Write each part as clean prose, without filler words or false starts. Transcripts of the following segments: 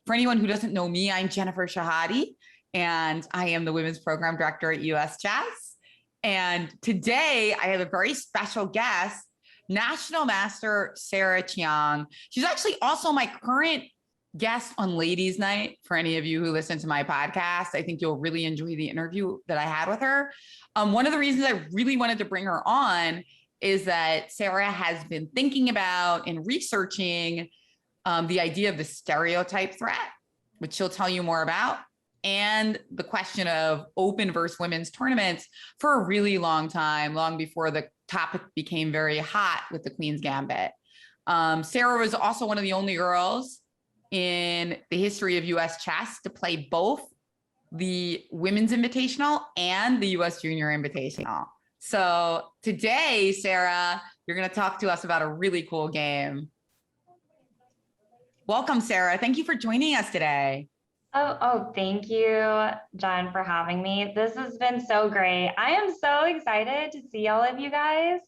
For anyone who doesn't know me, I'm Jennifer Shahade, and I am the Women's Program Director at US Chess. And today I have a very special guest, National Master Sarah Chiang. She's actually also my current guest on Ladies Night. For any of you who listen to my podcast, I think you'll really enjoy the interview that I had with her. One of the reasons I really wanted to bring her on is that Sarah has been thinking about and researching the idea of the stereotype threat, which she'll tell you more about, and the question of open versus women's tournaments for a really long time, long before the topic became very hot with the Queen's Gambit. Sarah was also one of the only girls in the history of US chess to play both the Women's Invitational and the US Junior Invitational. So today, Sarah, you're going to talk to us about a really cool game. Welcome, Sarah. Thank you for joining us today. Oh, thank you, Jen, for having me. This has been so great. I am so excited to see all of you guys.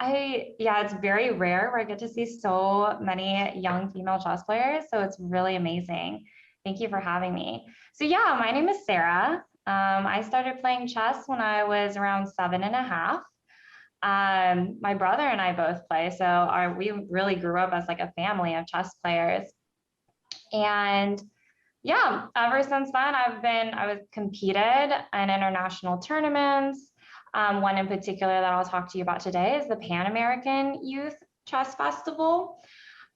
It's very rare where I get to see so many young female chess players, so it's really amazing. Thank you for having me. So yeah, my name is Sarah. I started playing chess when I was around 7.5. My brother and I both play, so we really grew up as like a family of chess players. And yeah, ever since then, I was competed in international tournaments. One in particular that I'll talk to you about today is the Pan American Youth Chess Festival.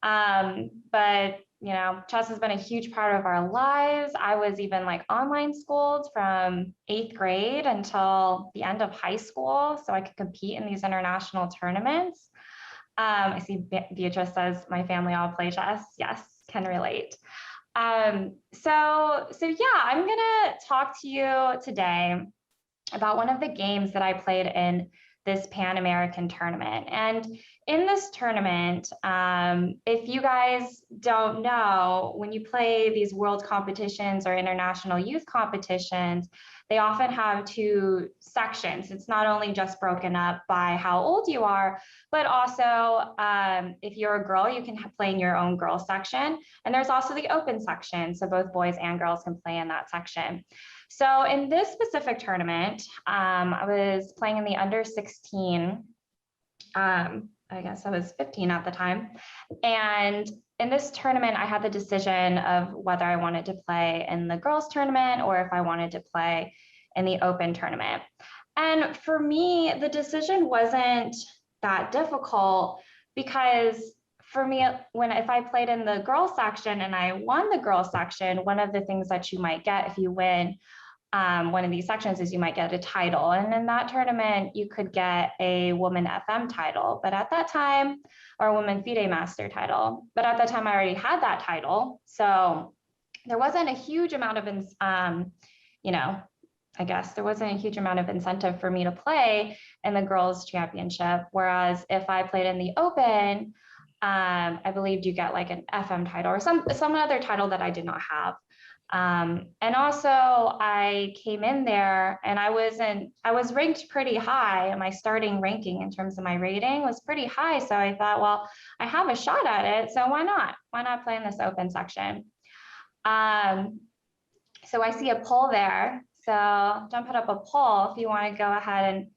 But you know, chess has been a huge part of our lives. I was even like online schooled from 8th grade until the end of high school, so I could compete in these international tournaments. I see Beatrice says my family all play chess. Yes, can relate. So yeah, I'm gonna talk to you today about one of the games that I played in this Pan American tournament. And in this tournament, if you guys don't know, when you play these world competitions or international youth competitions, they often have two sections. It's not only just broken up by how old you are, but also if you're a girl, you can play in your own girl section. And there's also the open section. So both boys and girls can play in that section. So in this specific tournament, I was playing in the under 16. I guess I was 15 at the time. And in this tournament, I had the decision of whether I wanted to play in the girls tournament or if I wanted to play in the open tournament. And for me, the decision wasn't that difficult because for me, if I played in the girls section and I won the girls section, one of the things that you might get if you win one of these sections is you might get a title. And in that tournament, you could get a woman FM title, but at that time, or a woman FIDE master title. But at that time, I already had that title. So there wasn't a huge amount of, I guess there wasn't a huge amount of incentive for me to play in the girls championship. Whereas if I played in the open, I believed you get like an FM title or some other title that I did not have. And also I came in there and I was ranked pretty high. My starting ranking in terms of my rating was pretty high. So I thought, well, I have a shot at it. So why not? Why not play in this open section? So I see a poll there. So don't put up a poll if you want to go ahead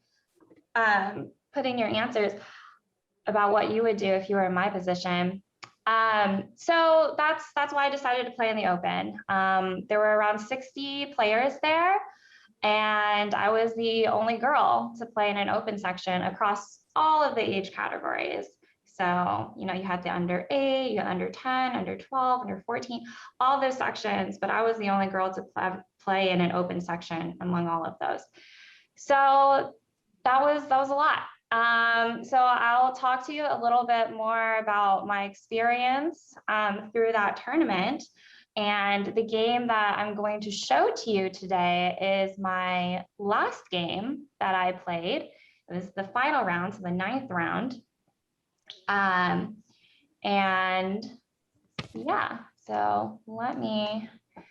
and put in your answers about what you would do if you were in my position. So that's why I decided to play in the open. There were around 60 players there, and I was the only girl to play in an open section across all of the age categories. So, you had the under 8, you had under 10, under 12, under 14, all those sections, but I was the only girl to play in an open section among all of those. So that was a lot. So I'll talk to you a little bit more about my experience through that tournament. And the game that I'm going to show to you today is my last game that I played. It was the final round, so the 9th round. And yeah, so let me.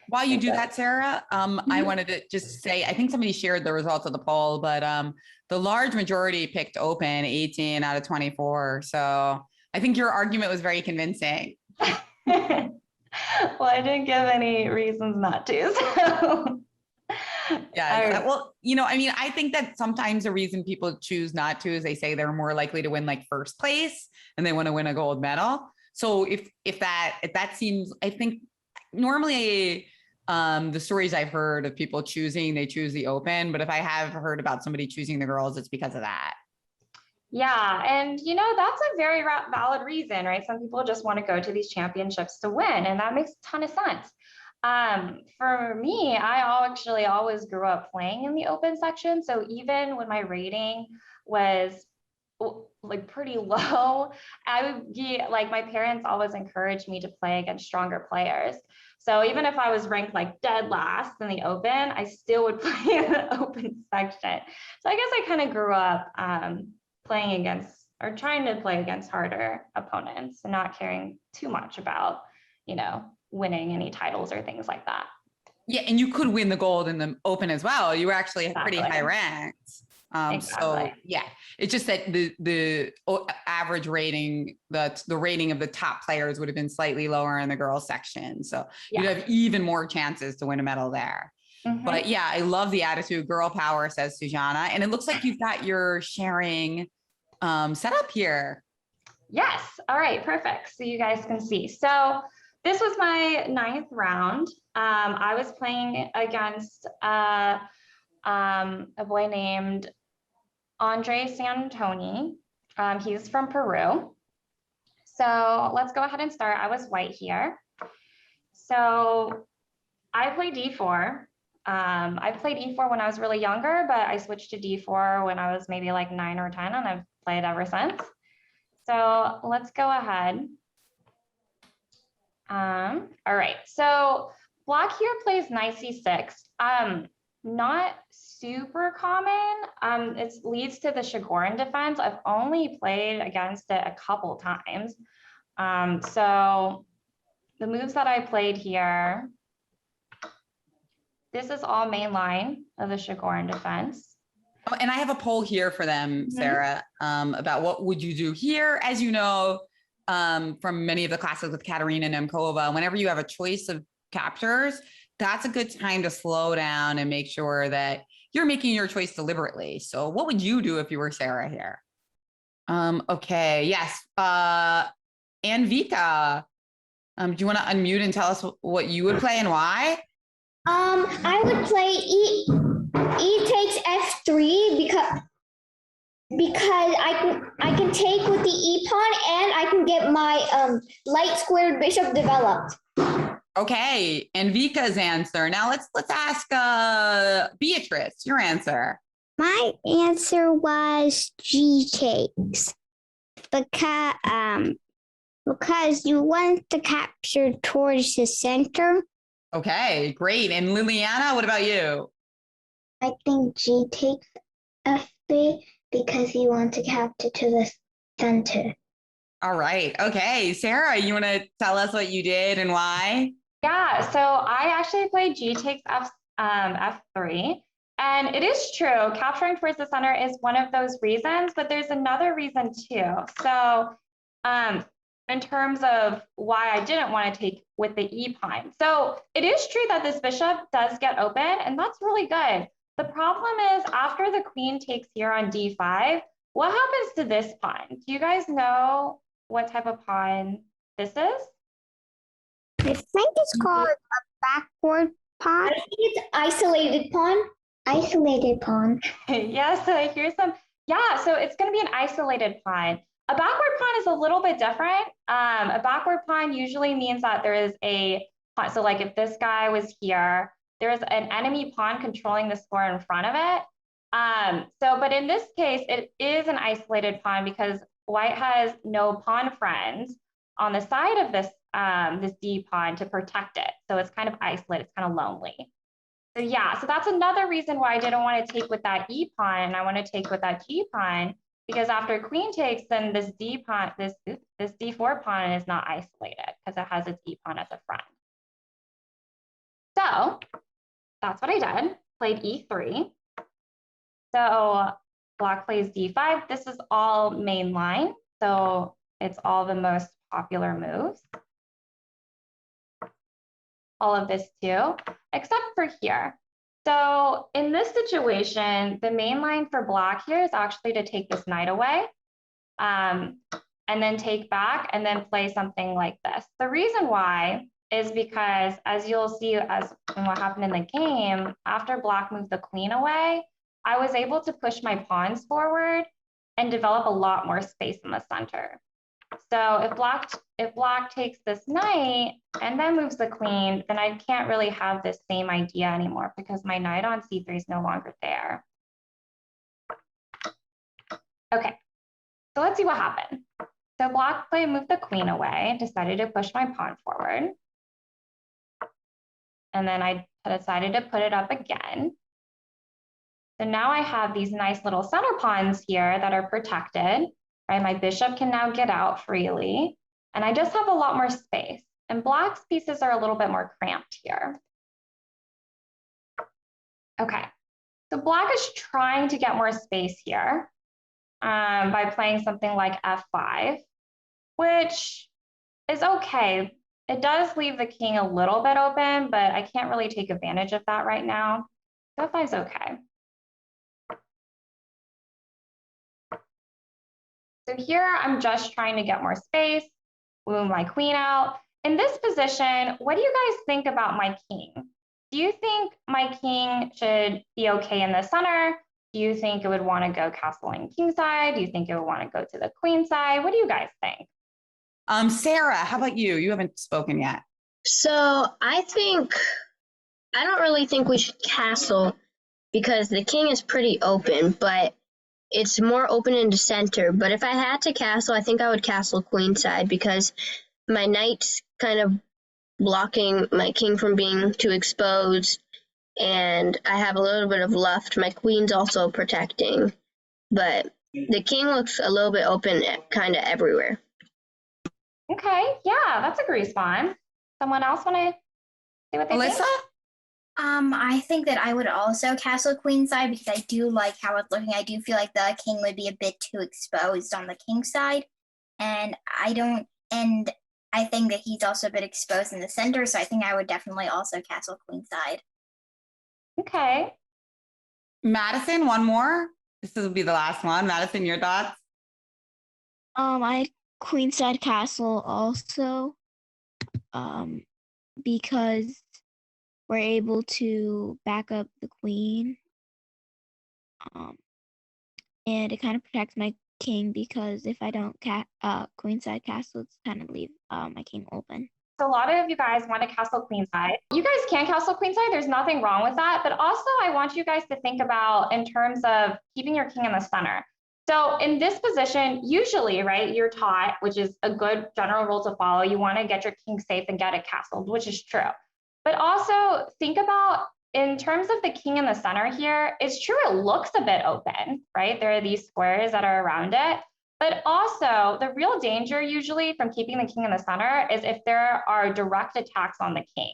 While you do that, Sarah, I wanted to just say, I think somebody shared the results of the poll, but the large majority picked open, 18 out of 24. So I think your argument was very convincing. Well, I didn't give any reasons not to. So. Yeah. Well, I mean, I think that sometimes the reason people choose not to is they say they're more likely to win like first place and they want to win a gold medal. So if that seems, I think normally the stories I've heard of people choosing, they choose the open. But if I have heard about somebody choosing the girls, it's because of that. Yeah, and that's a very valid reason, right? Some people just want to go to these championships to win, and that makes a ton of sense. For me, I actually always grew up playing in the open section. So even when my rating was like pretty low, I would be like, my parents always encouraged me to play against stronger players. So even if I was ranked like dead last in the open, I still would play in the open section. So I guess I kind of grew up playing against or trying to play against harder opponents and not caring too much about, winning any titles or things like that. Yeah, and you could win the gold in the open as well. You were actually Exactly. pretty high ranked. Exactly. So yeah, it's just that the average rating, the rating of the top players would have been slightly lower in the girls section. So you'd have even more chances to win a medal there. Mm-hmm. But yeah, I love the attitude. Girl power, says Sujana. And it looks like you've got your sharing set up here. Yes. All right, perfect. So you guys can see. So this was my 9th round. I was playing against a boy named Andre Santoni. He's from Peru. So let's go ahead and start. I was white here. So I played D4. I played E4 when I was really younger, but I switched to D4 when I was maybe like 9 or 10, and I've played ever since. So let's go ahead. All right, so black here plays knight c6. Not super common. It leads to the Chigorin defense. I've only played against it a couple times. So the moves that I played here, this is all main line of the Chigorin defense. Oh, and I have a poll here for them, Sarah, about what would you do here. As you know, from many of the classes with Katerina Nemkova, whenever you have a choice of captures, that's a good time to slow down and make sure that you're making your choice deliberately. So what would you do if you were Sarah here? Okay, yes. Anvita, do you want to unmute and tell us what you would play and why? I would play E takes F3 because I can take with the E pawn and I can get my light squared bishop developed. Okay, and Vika's answer. Now let's ask Beatrice, your answer. My answer was G takes because you want to capture towards the center. Okay, great. And Liliana, what about you? I think G takes F3 because you want to capture to the center. All right. Okay, Sarah, you want to tell us what you did and why? Yeah, so I actually played G takes F3. And it is true, capturing towards the center is one of those reasons, but there's another reason too. So in terms of why I didn't want to take with the E pawn. So it is true that this bishop does get open, and that's really good. The problem is after the queen takes here on D5, what happens to this pawn? Do you guys know what type of pawn this is? I think it's called a backward pawn. I think it's isolated pawn. Isolated pawn. Yeah, so here's some. Yeah, so it's going to be an isolated pawn. A backward pawn is a little bit different. A backward pawn usually means that there is a pawn. So like if this guy was here, there is an enemy pawn controlling the square in front of it. But in this case, it is an isolated pawn because white has no pawn friends on the side of this this D pawn to protect it. So it's kind of isolated, it's kind of lonely. So yeah, so that's another reason why I didn't want to take with that E pawn and I want to take with that G pawn, because after queen takes, then this D pawn, this D4 pawn is not isolated because it has its E pawn as a friend. So that's what I did, played E3. So black plays D5. This is all main line. So it's all the most popular moves. all of this too, except for here. So in this situation, the main line for black here is actually to take this knight away, and then take back and then play something like this. The reason why is because, as you'll see as in what happened in the game, after black moved the queen away, I was able to push my pawns forward and develop a lot more space in the center. So if black takes this knight and then moves the queen, then I can't really have this same idea anymore because my knight on c3 is no longer there. Okay, so let's see what happened. So black moved the queen away, decided to push my pawn forward. And then I decided to put it up again. So now I have these nice little center pawns here that are protected, right? My bishop can now get out freely, and I just have a lot more space. And black's pieces are a little bit more cramped here. Okay, so black is trying to get more space here by playing something like f5, which is okay. It does leave the king a little bit open, but I can't really take advantage of that right now. So f5 is okay. So here I'm just trying to get more space, move my queen out. In this position, what do you guys think about my king? Do you think my king should be okay in the center? Do you think it would want to go castling kingside? Do you think it would want to go to the queen side? What do you guys think? Sarah, how about you? You haven't spoken yet. So I don't really think we should castle because the king is pretty open, but it's more open in the center. But if I had to castle, I think I would castle queenside because my knight's kind of blocking my king from being too exposed, and I have a little bit of left. My queen's also protecting, but the king looks a little bit open kind of everywhere. Okay, yeah, that's a good response. Someone else want to say what they Alyssa? think? I think that I would also castle queenside because I do like how it's looking. I do feel like the king would be a bit too exposed on the king side, and I think that he's also a bit exposed in the center, so I think I would definitely also castle queenside. Okay. Madison, one more. This will be the last one. Madison, your thoughts? I queenside castle also, because we're able to back up the queen, and it kind of protects my king because if I don't queenside castle, it's kind of leave my king open. So a lot of you guys want to castle queenside. You guys can castle queenside. There's nothing wrong with that. But also I want you guys to think about in terms of keeping your king in the center. So in this position, usually, right, you're taught, which is a good general rule to follow, you want to get your king safe and get it castled, which is true. But also think about in terms of the king in the center here, it's true it looks a bit open, right? There are these squares that are around it. But also the real danger usually from keeping the king in the center is if there are direct attacks on the king.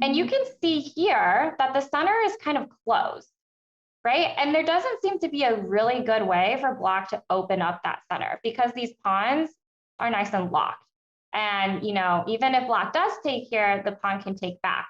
And you can see here that the center is kind of closed, right? And there doesn't seem to be a really good way for black to open up that center because these pawns are nice and locked. And, you know, even if black does take here, the pawn can take back.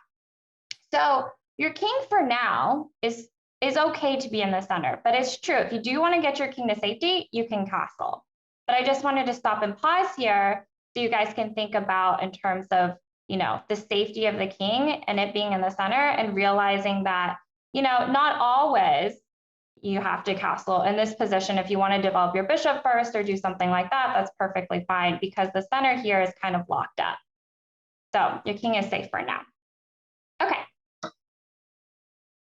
So your king for now is okay to be in the center, but it's true. If you do want to get your king to safety, you can castle. But I just wanted to stop and pause here so you guys can think about in terms of, you know, the safety of the king and it being in the center and realizing that, you know, not always you have to castle in this position. If you want to develop your bishop first or do something like that, that's perfectly fine because the center here is kind of locked up. So your king is safe for now. Okay.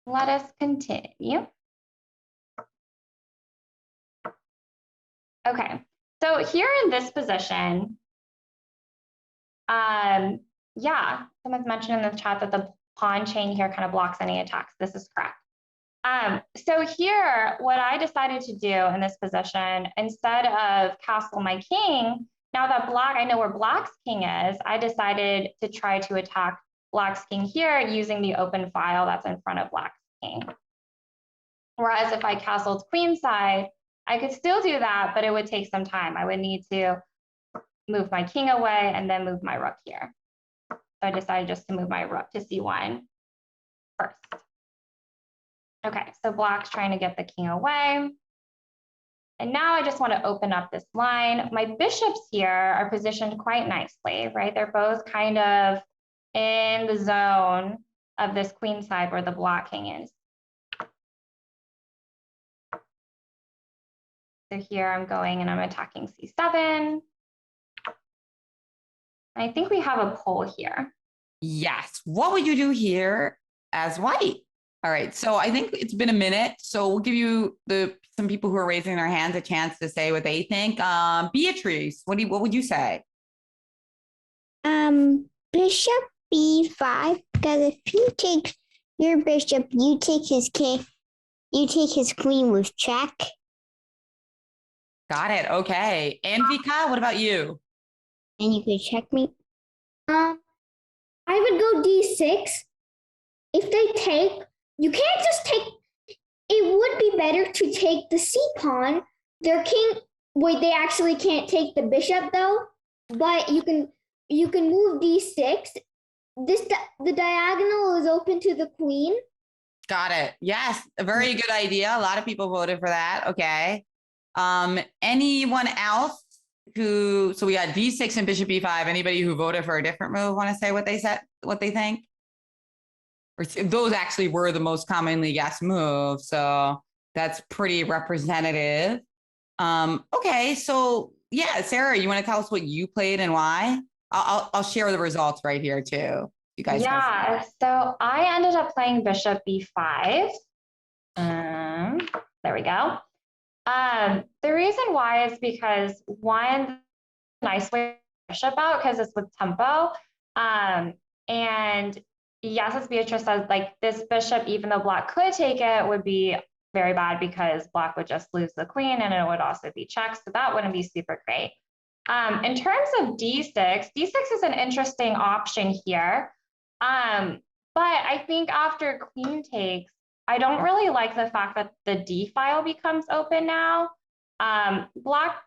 Let us continue. Okay, so here in this position, yeah, someone's mentioned in the chat that the pawn chain here kind of blocks any attacks. This is correct. So here, what I decided to do in this position, instead of castle my king, now that I know where black's king is, I decided to try to attack black's king here using the open file that's in front of black's king. Whereas if I castled queenside, I could still do that, but it would take some time. I would need to move my king away and then move my rook here. So I decided just to move my rook to C1 first. Okay, so black's trying to get the king away. And now I just want to open up this line. My bishops here are positioned quite nicely, right? They're both kind of in the zone of this queen side where the black king is. So here I'm going and I'm attacking C7. I think we have a pole here. Yes. What would you do here as white? All right. So I think it's been a minute. So we'll give you some people who are raising their hands a chance to say what they think. Beatrice, what would you say? Bishop B5, because if you take your bishop, you take his king, you take his queen with check. Got it. Okay. And Vika, what about you? And you could checkmate. I would go D6. If they take, you can't just take. It would be better to take the C pawn. Their king. Wait, they actually can't take the bishop though. But you can move D6. The diagonal is open to the queen. Got it. Yes, a very good idea. A lot of people voted for that. Okay. Anyone else so we got D6 and Bishop B5. Anybody who voted for a different move want to say what they think? Or those actually were the most commonly guessed moves. So that's pretty representative. Okay. So yeah, Sarah, you want to tell us what you played and why? I'll share the results right here too. You guys. Yeah. So I ended up playing Bishop B5. There we go. The reason why is because one, nice way bishop out because it's with tempo. And yes, as Beatrice says, like this bishop, even though black could take it, would be very bad because black would just lose the queen and it would also be checked. So that wouldn't be super great. In terms of D6, D6 is an interesting option here. But I think after queen takes, I don't really like the fact that the D file becomes open now. Black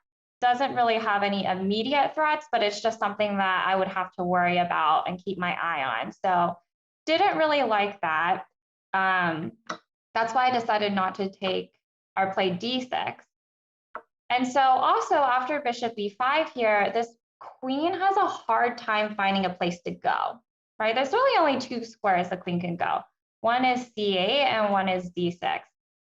doesn't really have any immediate threats, but it's just something that I would have to worry about and keep my eye on. So didn't really like that. That's why I decided not to take or play D6. And so also after Bishop B5 here, this queen has a hard time finding a place to go, right? There's really only two squares the queen can go. One is C8 and one is D6.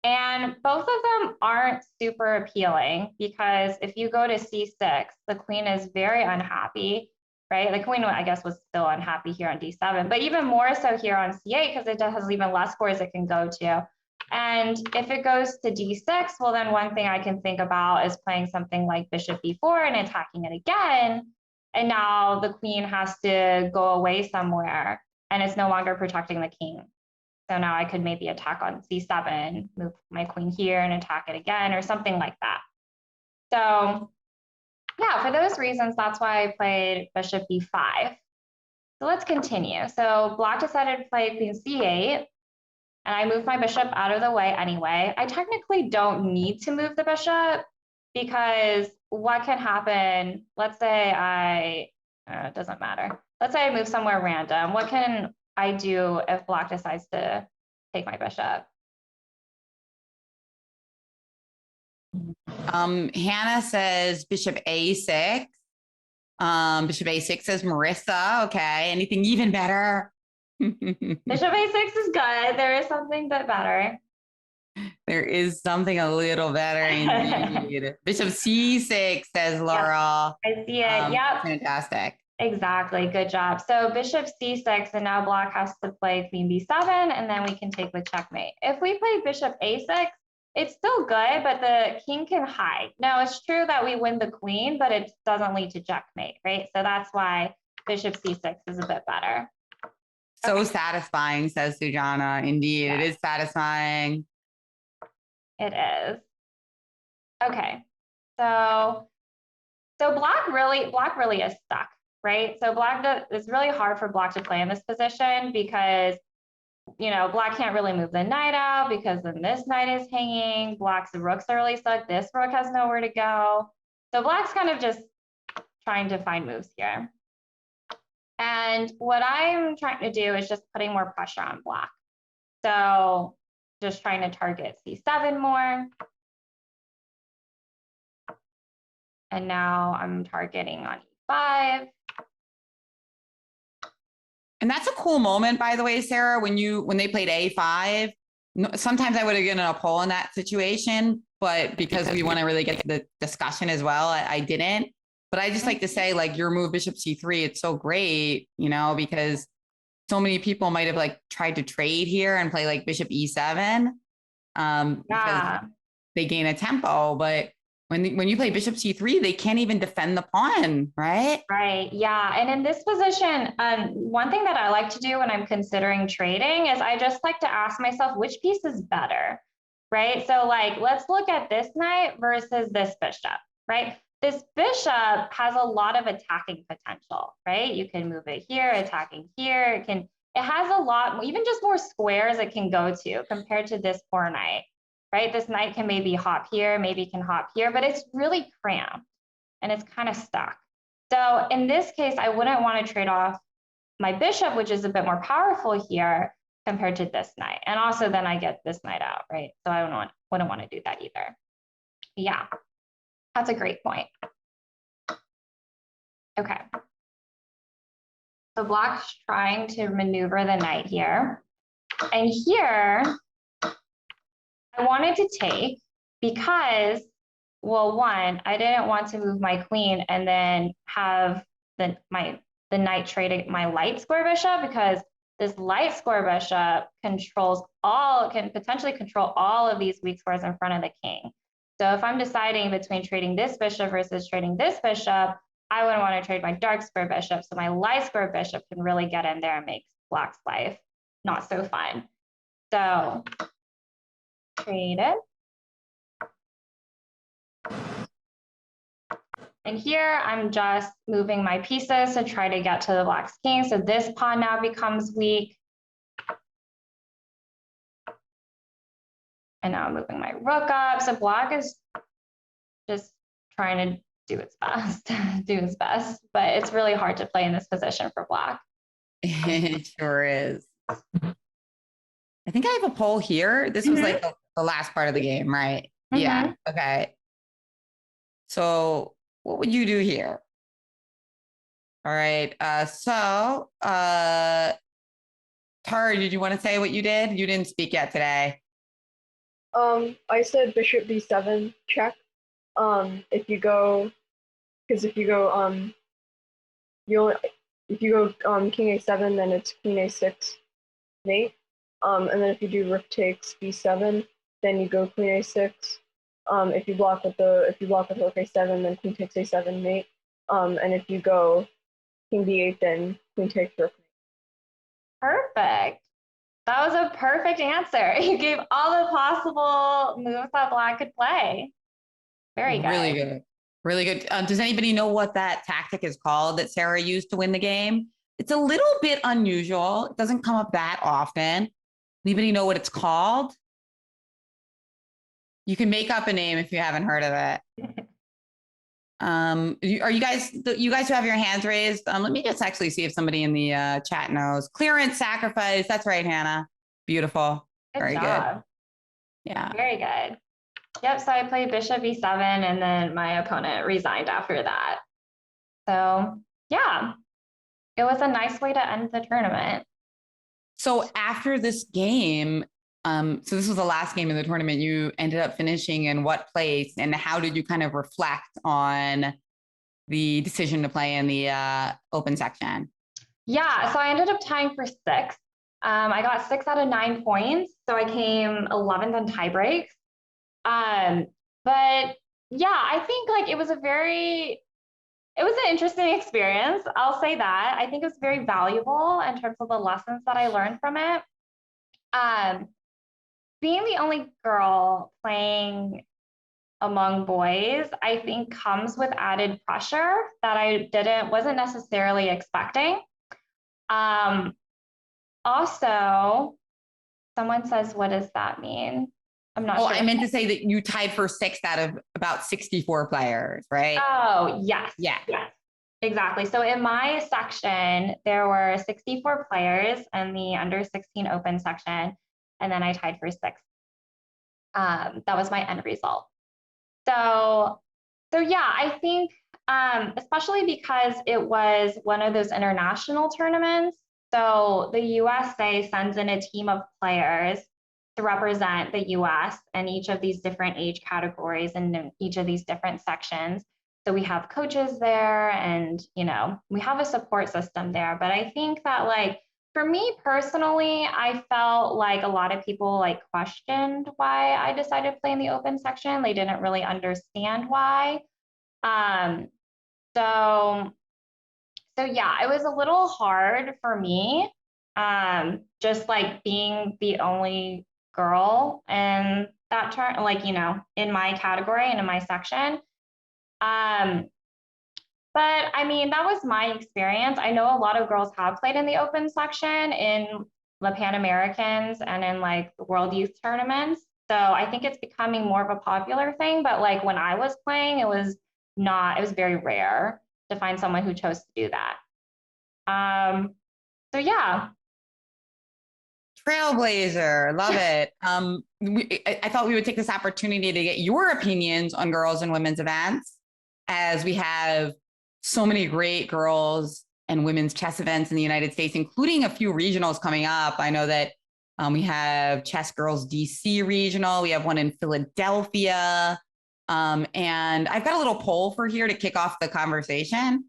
And both of them aren't super appealing because if you go to C6, the queen is very unhappy, right? The queen, I guess, was still unhappy here on D7, but even more so here on C8 because it has even less squares it can go to. And if it goes to D6, well, then one thing I can think about is playing something like Bishop B4 and attacking it again. And now the queen has to go away somewhere and it's no longer protecting the king. So now I could maybe attack on C7, move my queen here and attack it again or something like that. So yeah, for those reasons, that's why I played Bishop B5. So let's continue. So black decided to play Queen C8 and I moved my bishop out of the way anyway. I technically don't need to move the bishop because what can happen, let's say it doesn't matter. Let's say I move somewhere random. What can I do if black decides to take my bishop? Hannah says Bishop A6. Bishop A6 says Marissa. Okay. Anything even better? Bishop A6 is good. There is something but better. There is something a little better indeed. Bishop C6 says Laurel. Yep. I see it. Yep. Fantastic. Exactly. Good job. So Bishop C6, and now black has to play Queen B7, and then we can take with checkmate. If we play Bishop A6, it's still good, but the king can hide. Now, it's true that we win the queen, but it doesn't lead to checkmate, right? So that's why Bishop C6 is a bit better. So satisfying, says Sujana. Indeed, Yeah. It is satisfying. It is. Okay. So black really is stuck, right? So it's really hard for black to play in this position because, you know, black can't really move the knight out because then this knight is hanging. Black's rooks are really stuck. This rook has nowhere to go. So black's kind of just trying to find moves here. And what I'm trying to do is just putting more pressure on black. So just trying to target C7 more. And now I'm targeting on E5. And that's a cool moment, by the way, Sarah, when they played A5. Sometimes I would have given a poll in that situation, but because we want to really get to the discussion as well, I didn't. But I just like to say, like, your move Bishop C3, it's so great, because so many people might have like tried to trade here and play like Bishop E7. Because they gain a tempo, but when you play Bishop C3, they can't even defend the pawn, right? Right. Yeah. And in this position, one thing that I like to do when I'm considering trading is I just like to ask myself, which piece is better, right? So like, let's look at this knight versus this bishop, right? This bishop has a lot of attacking potential, right? You can move it here, attacking here. It has a lot, even just more squares it can go to compared to this poor knight. Right? This knight can maybe hop here, maybe can hop here, but it's really cramped and it's kind of stuck. So in this case, I wouldn't want to trade off my bishop, which is a bit more powerful here compared to this knight. And also then I get this knight out, right? So I wouldn't want to do that either. Yeah, that's a great point. Okay. So black's trying to maneuver the knight here. And here, I wanted to take because, well, one, I didn't want to move my queen and then have the knight trade my light square bishop, because this light square bishop can potentially control all of these weak squares in front of the king. So if I'm deciding between trading this bishop versus trading this bishop, I wouldn't want to trade my dark square bishop. So my light square bishop can really get in there and make black's life not so fun. So trade it. And here I'm just moving my pieces to try to get to the black's king. So this pawn now becomes weak. And now I'm moving my rook up. So black is just trying to do its best, but it's really hard to play in this position for black. It sure is. I think I have a poll here. This was like the last part of the game, right? Yeah. Okay. So what would you do here? All right. Tara, did you want to say what you did? You didn't speak yet today. I said bishop b7 check. If you go king a7, then it's queen a6 mate. And then if you do rook takes b7, then you go queen a6. If you block with rook a7, then queen takes a7 mate. And if you go king d8, then queen takes rook. Perfect. That was a perfect answer. You gave all the possible moves that black could play. Very good. Really good. Really good. Does anybody know what that tactic is called that Sarah used to win the game? It's a little bit unusual. It doesn't come up that often. Anybody know what it's called? You can make up a name if you haven't heard of it. Are you guys who have your hands raised? Let me just actually see if somebody in the chat knows. Clearance, sacrifice. That's right, Hannah. Beautiful. Very good. Yeah. Very good. Yep. So I played bishop e7, and then my opponent resigned after that. So yeah, it was a nice way to end the tournament. So after this game, so this was the last game of the tournament, you ended up finishing in what place, and how did you kind of reflect on the decision to play in the open section? Yeah, so I ended up tying for 6. I got 6 out of 9 points, so I came 11th on tie breaks. But yeah, I think like it was an interesting experience. I'll say that. I think it was very valuable in terms of the lessons that I learned from it. Being the only girl playing among boys, I think comes with added pressure that I wasn't necessarily expecting. Also, someone says, what does that mean? I'm not sure. I meant to say that you tied for 6th out of about 64 players, right? Oh, yes. Yeah. Yes. Exactly. So in my section, there were 64 players in the under 16 open section, and then I tied for sixth. That was my end result. So yeah, I think especially because it was one of those international tournaments. So the USA sends in a team of players to represent the US in each of these different age categories and in each of these different sections. So we have coaches there and, you know, we have a support system there. But I think that like, for me personally, I felt like a lot of people like questioned why I decided to play in the open section. They didn't really understand why. Um, so, so yeah, it was a little hard for me. Just like being the only girl in that turn, like, you know, in my category and in my section. Um, but I mean, that was my experience. I know a lot of girls have played in the open section in the Pan Americans and in like the World Youth tournaments. So I think it's becoming more of a popular thing. But like when I was playing, it was very rare to find someone who chose to do that. So yeah. Trailblazer, love it. I thought we would take this opportunity to get your opinions on girls and women's events, as we have so many great girls and women's chess events in the United States, including a few regionals coming up. I know that we have Chess Girls DC regional. We have one in Philadelphia. And I've got a little poll for here to kick off the conversation.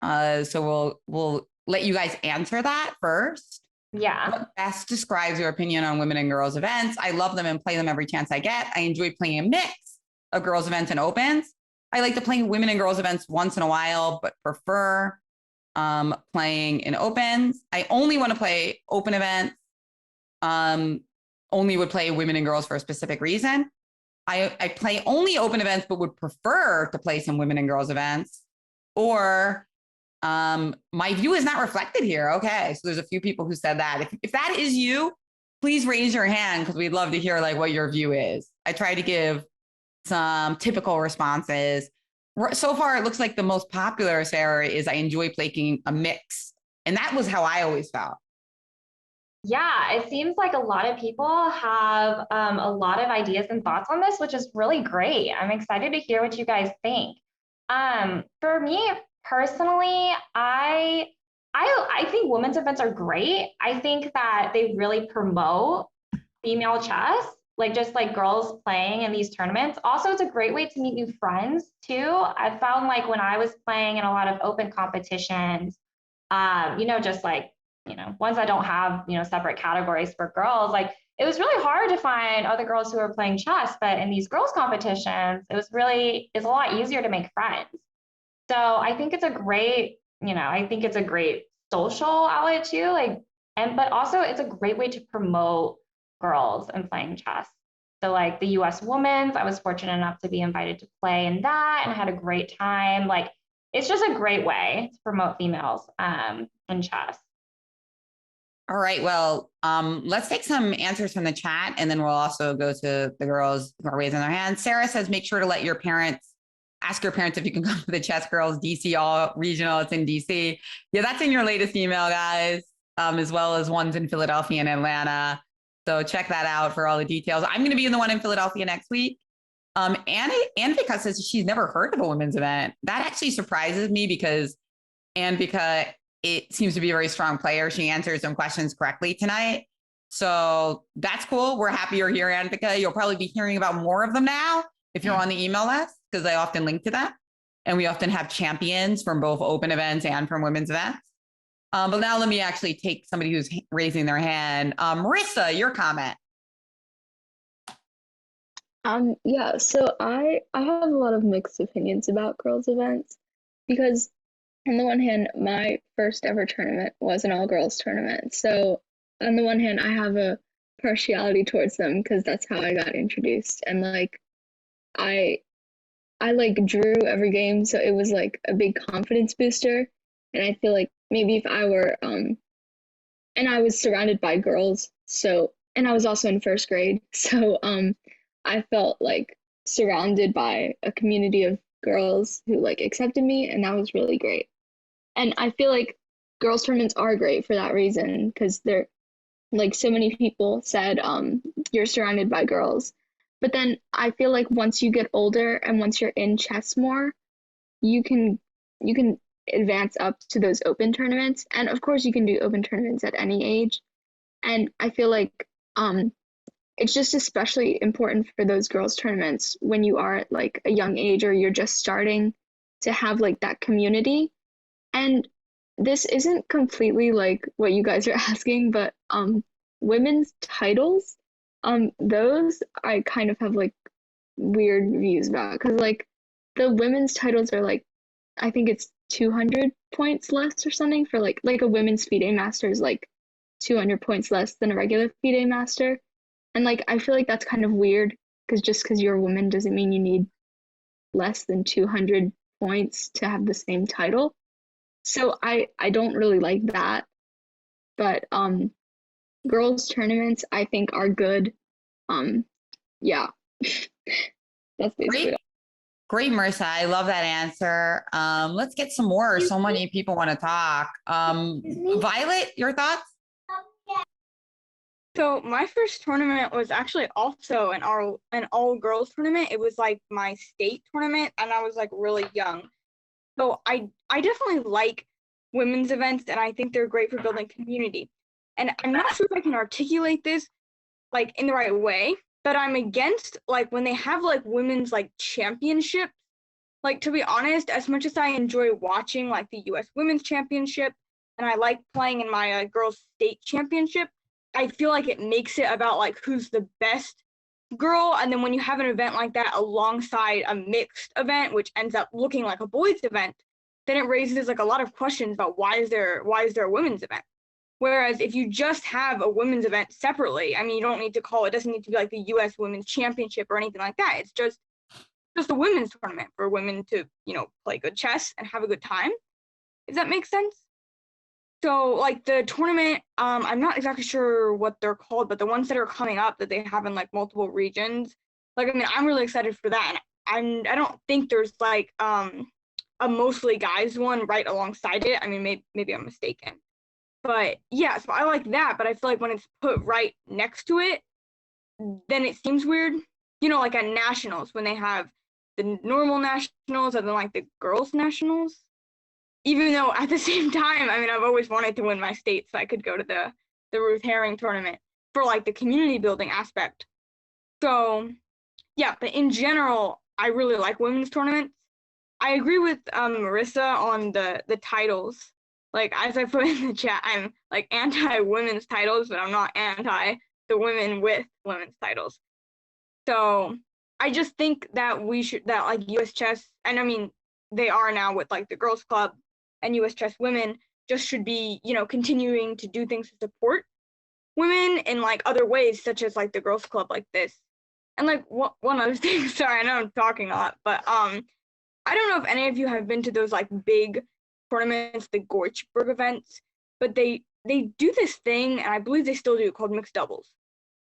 So we'll let you guys answer that first. Yeah. What best describes your opinion on women and girls events? I love them and play them every chance I get. I enjoy playing a mix of girls events and opens. I like to play women and girls events once in a while, but prefer playing in opens. I only want to play open events. Only would play women and girls for a specific reason. I play only open events, but would prefer to play some women and girls events. Or my view is not reflected here. Okay, so there's a few people who said that. If that is you, please raise your hand because we'd love to hear like what your view is. I try to give some typical responses. So far, it looks like the most popular, Sarah, is I enjoy playing a mix. And that was how I always felt. Yeah, it seems like a lot of people have a lot of ideas and thoughts on this, which is really great. I'm excited to hear what you guys think. For me personally, I think women's events are great. I think that they really promote female chess, like just like girls playing in these tournaments. Also, it's a great way to meet new friends too. I found like when I was playing in a lot of open competitions, you know, just like, you know, ones that don't have, you know, separate categories for girls, like it was really hard to find other girls who were playing chess, but in these girls competitions, it's a lot easier to make friends. So I think it's a great, you know, I think it's a great social outlet too, like, but also it's a great way to promote girls and playing chess. So like the US Women's, I was fortunate enough to be invited to play in that and had a great time. Like it's just a great way to promote females in chess. All right. Well, let's take some answers from the chat, and then we'll also go to the girls who are raising their hands. Sarah says, make sure to let your parents, ask your parents if you can come to the Chess Girls DC All Regional. It's in DC. Yeah, that's in your latest email, guys, as well as ones in Philadelphia and Atlanta. So check that out for all the details. I'm going to be in the one in Philadelphia next week. Anvika says she's never heard of a women's event. That actually surprises me because Anvika, it seems to be a very strong player. She answered some questions correctly tonight. So that's cool. We're happy you're here, Anvika. You'll probably be hearing about more of them now if you're on the email list, because I often link to them. And we often have champions from both open events and from women's events. But now let me actually take somebody who's raising their hand. Marissa, your comment. Yeah, so I have a lot of mixed opinions about girls' events because on the one hand, my first ever tournament was an all-girls tournament. So on the one hand, I have a partiality towards them because that's how I got introduced. And like I like drew every game, so it was like a big confidence booster. And I feel like maybe if I were and I was surrounded by girls, so and I was also in first grade. So I felt like surrounded by a community of girls who like accepted me, and that was really great. And I feel like girls tournaments are great for that reason, because they're like, so many people said you're surrounded by girls. But then I feel like once you get older and once you're in chess more, you can advance up to those open tournaments. And of course you can do open tournaments at any age. And I feel like it's just especially important for those girls tournaments when you are at like a young age or you're just starting, to have like that community. And this isn't completely like what you guys are asking, but women's titles, those I kind of have like weird views about, because like the women's titles are like, I think it's 200 points less or something, for like a women's FIDE master is like 200 points less than a regular FIDE master. And like I feel like that's kind of weird, because just because you're a woman doesn't mean you need less than 200 points to have the same title. So I don't really like that. But girls tournaments I think are good. Yeah. That's basically it. Great, Marissa. I love that answer. Let's get some more. So many people want to talk. Violet, your thoughts? So my first tournament was actually also an all girls tournament. It was like my state tournament, and I was like really young. So I definitely like women's events, and I think they're great for building community. And I'm not sure if I can articulate this like in the right way, but I'm against like when they have like women's like championships. Like, to be honest, as much as I enjoy watching like the US Women's Championship, and I like playing in my girls state championship, I feel like it makes it about like who's the best girl. And then when you have an event like that alongside a mixed event, which ends up looking like a boys event, then it raises like a lot of questions about why is there a women's event? Whereas if you just have a women's event separately, I mean, you don't need to call it, doesn't need to be like the US Women's Championship or anything like that. It's just a women's tournament for women to, you know, play good chess and have a good time. If that makes sense? So like the tournament, I'm not exactly sure what they're called, but the ones that are coming up that they have in like multiple regions, like, I mean, I'm really excited for that. And I don't think there's like a mostly guys one right alongside it. I mean, maybe I'm mistaken. But yeah, so I like that, but I feel like when it's put right next to it, then it seems weird. You know, like at nationals, when they have the normal nationals and then like the girls nationals. Even though at the same time, I mean, I've always wanted to win my state so I could go to the Ruth Herring tournament for like the community building aspect. So yeah, but in general, I really like women's tournaments. I agree with Marissa on the titles. Like, as I put in the chat, I'm like anti-women's titles, but I'm not anti the women with women's titles. So I just think that that like US Chess, and I mean, they are now with like the Girls Club and US Chess Women, just should be, you know, continuing to do things to support women in like other ways, such as like the Girls Club like this. And like one other thing, sorry, I know I'm talking a lot, but I don't know if any of you have been to those like big tournaments, the Gorchberg events, but they do this thing, and I believe they still do, called mixed doubles,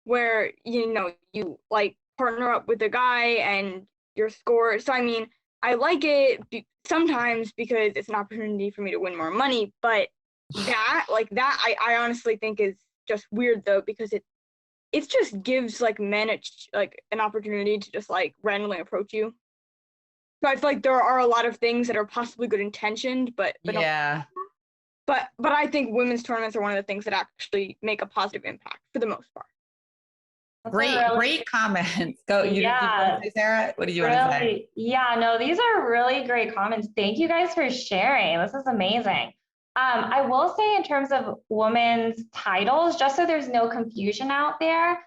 where, you know, you like partner up with a guy and your score. So I mean, I like it sometimes because it's an opportunity for me to win more money, but that I honestly think is just weird though, because it just gives like men like an opportunity to just like randomly approach you. So I feel like there are a lot of things that are possibly good intentioned, but Yeah. But I think women's tournaments are one of the things that actually make a positive impact for the most part. Great comments. Go. Did you want to say, Sarah? What did you want to say? Yeah, no, these are really great comments. Thank you guys for sharing. This is amazing. I will say, in terms of women's titles, just so there's no confusion out there,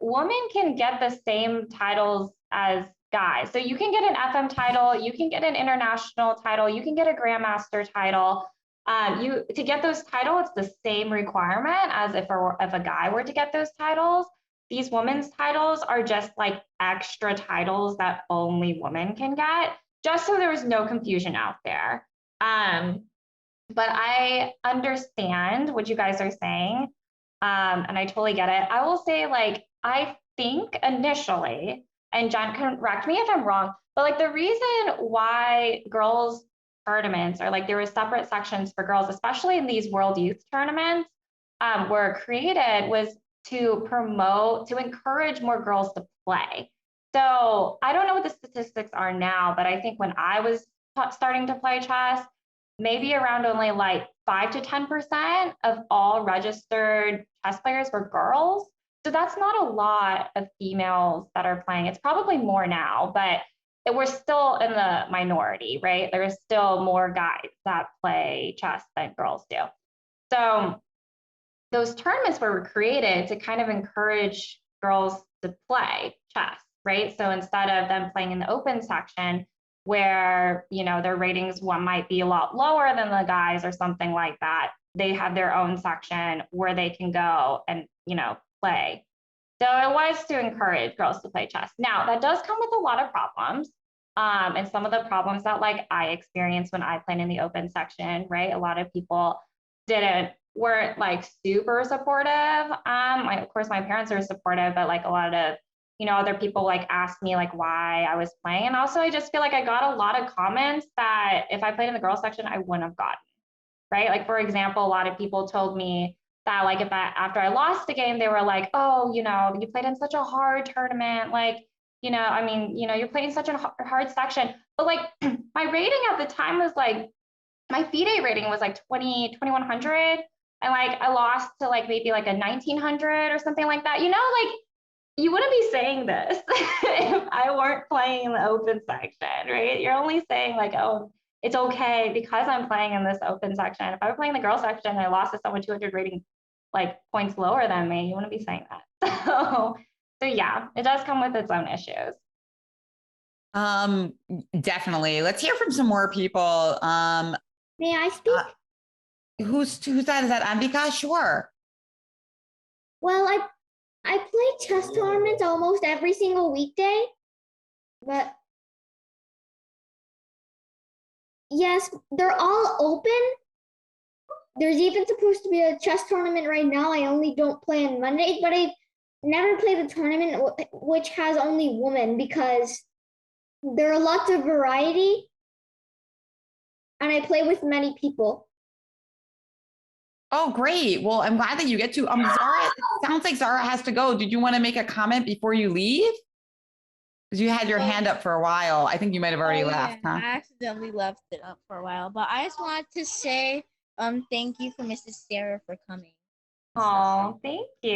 women can get the same titles as guys. So you can get an FM title, you can get an international title, you can get a grandmaster title. To get those titles, it's the same requirement as if a guy were to get those titles. These women's titles are just like extra titles that only women can get, just so there was no confusion out there. But I understand what you guys are saying, and I totally get it. I will say, like, I think initially, and Jen can correct me if I'm wrong, but like the reason why girls tournaments or like there were separate sections for girls, especially in these World Youth tournaments, were created was to encourage more girls to play. So I don't know what the statistics are now, but I think when I was starting to play chess, maybe around only like 5 to 10% of all registered chess players were girls. So that's not a lot of females that are playing. It's probably more now, but we're still in the minority, right? There is still more guys that play chess than girls do. So those tournaments were created to kind of encourage girls to play chess, right? So instead of them playing in the open section where, you know, their ratings might be a lot lower than the guys or something like that, they have their own section where they can go and, you know, play. So it was to encourage girls to play chess. Now, that does come with a lot of problems. And some of the problems that like I experienced when I played in the open section, right? A lot of people weren't like super supportive. Of course, my parents are supportive, but like a lot of, you know, other people like asked me like why I was playing. And also I just feel like I got a lot of comments that if I played in the girls section, I wouldn't have gotten, right? Like, for example, a lot of people told me that like after I lost the game, they were like, oh, you know, you played in such a hard tournament. Like, you know, I mean, you know, you're playing such a hard section, but like my rating at the time was like, my FIDE rating was like 2100. And like, I lost to like maybe like a 1900 or something like that. You know, like you wouldn't be saying this if I weren't playing in the open section, right? You're only saying like, oh, it's okay because I'm playing in this open section. If I were playing the girl section and I lost to someone 200 rating like points lower than me, you wouldn't be saying that. So yeah, it does come with its own issues. Definitely. Let's hear from some more people. May I speak? Who's that? Is that Ambika? Sure. Well, I play chess tournaments almost every single weekday, but yes, they're all open. There's even supposed to be a chess tournament right now. I only don't play on Mondays, but I've never played a tournament which has only women because there are lots of variety and I play with many people. Oh, great. Well, I'm glad that you get to, Zara, it sounds like Zara has to go. Did you want to make a comment before you leave? Because you had your hand up for a while. I think you might have already left, huh? I accidentally left it up for a while, but I just wanted to say thank you for Mrs. Sarah for coming. Oh, thank you.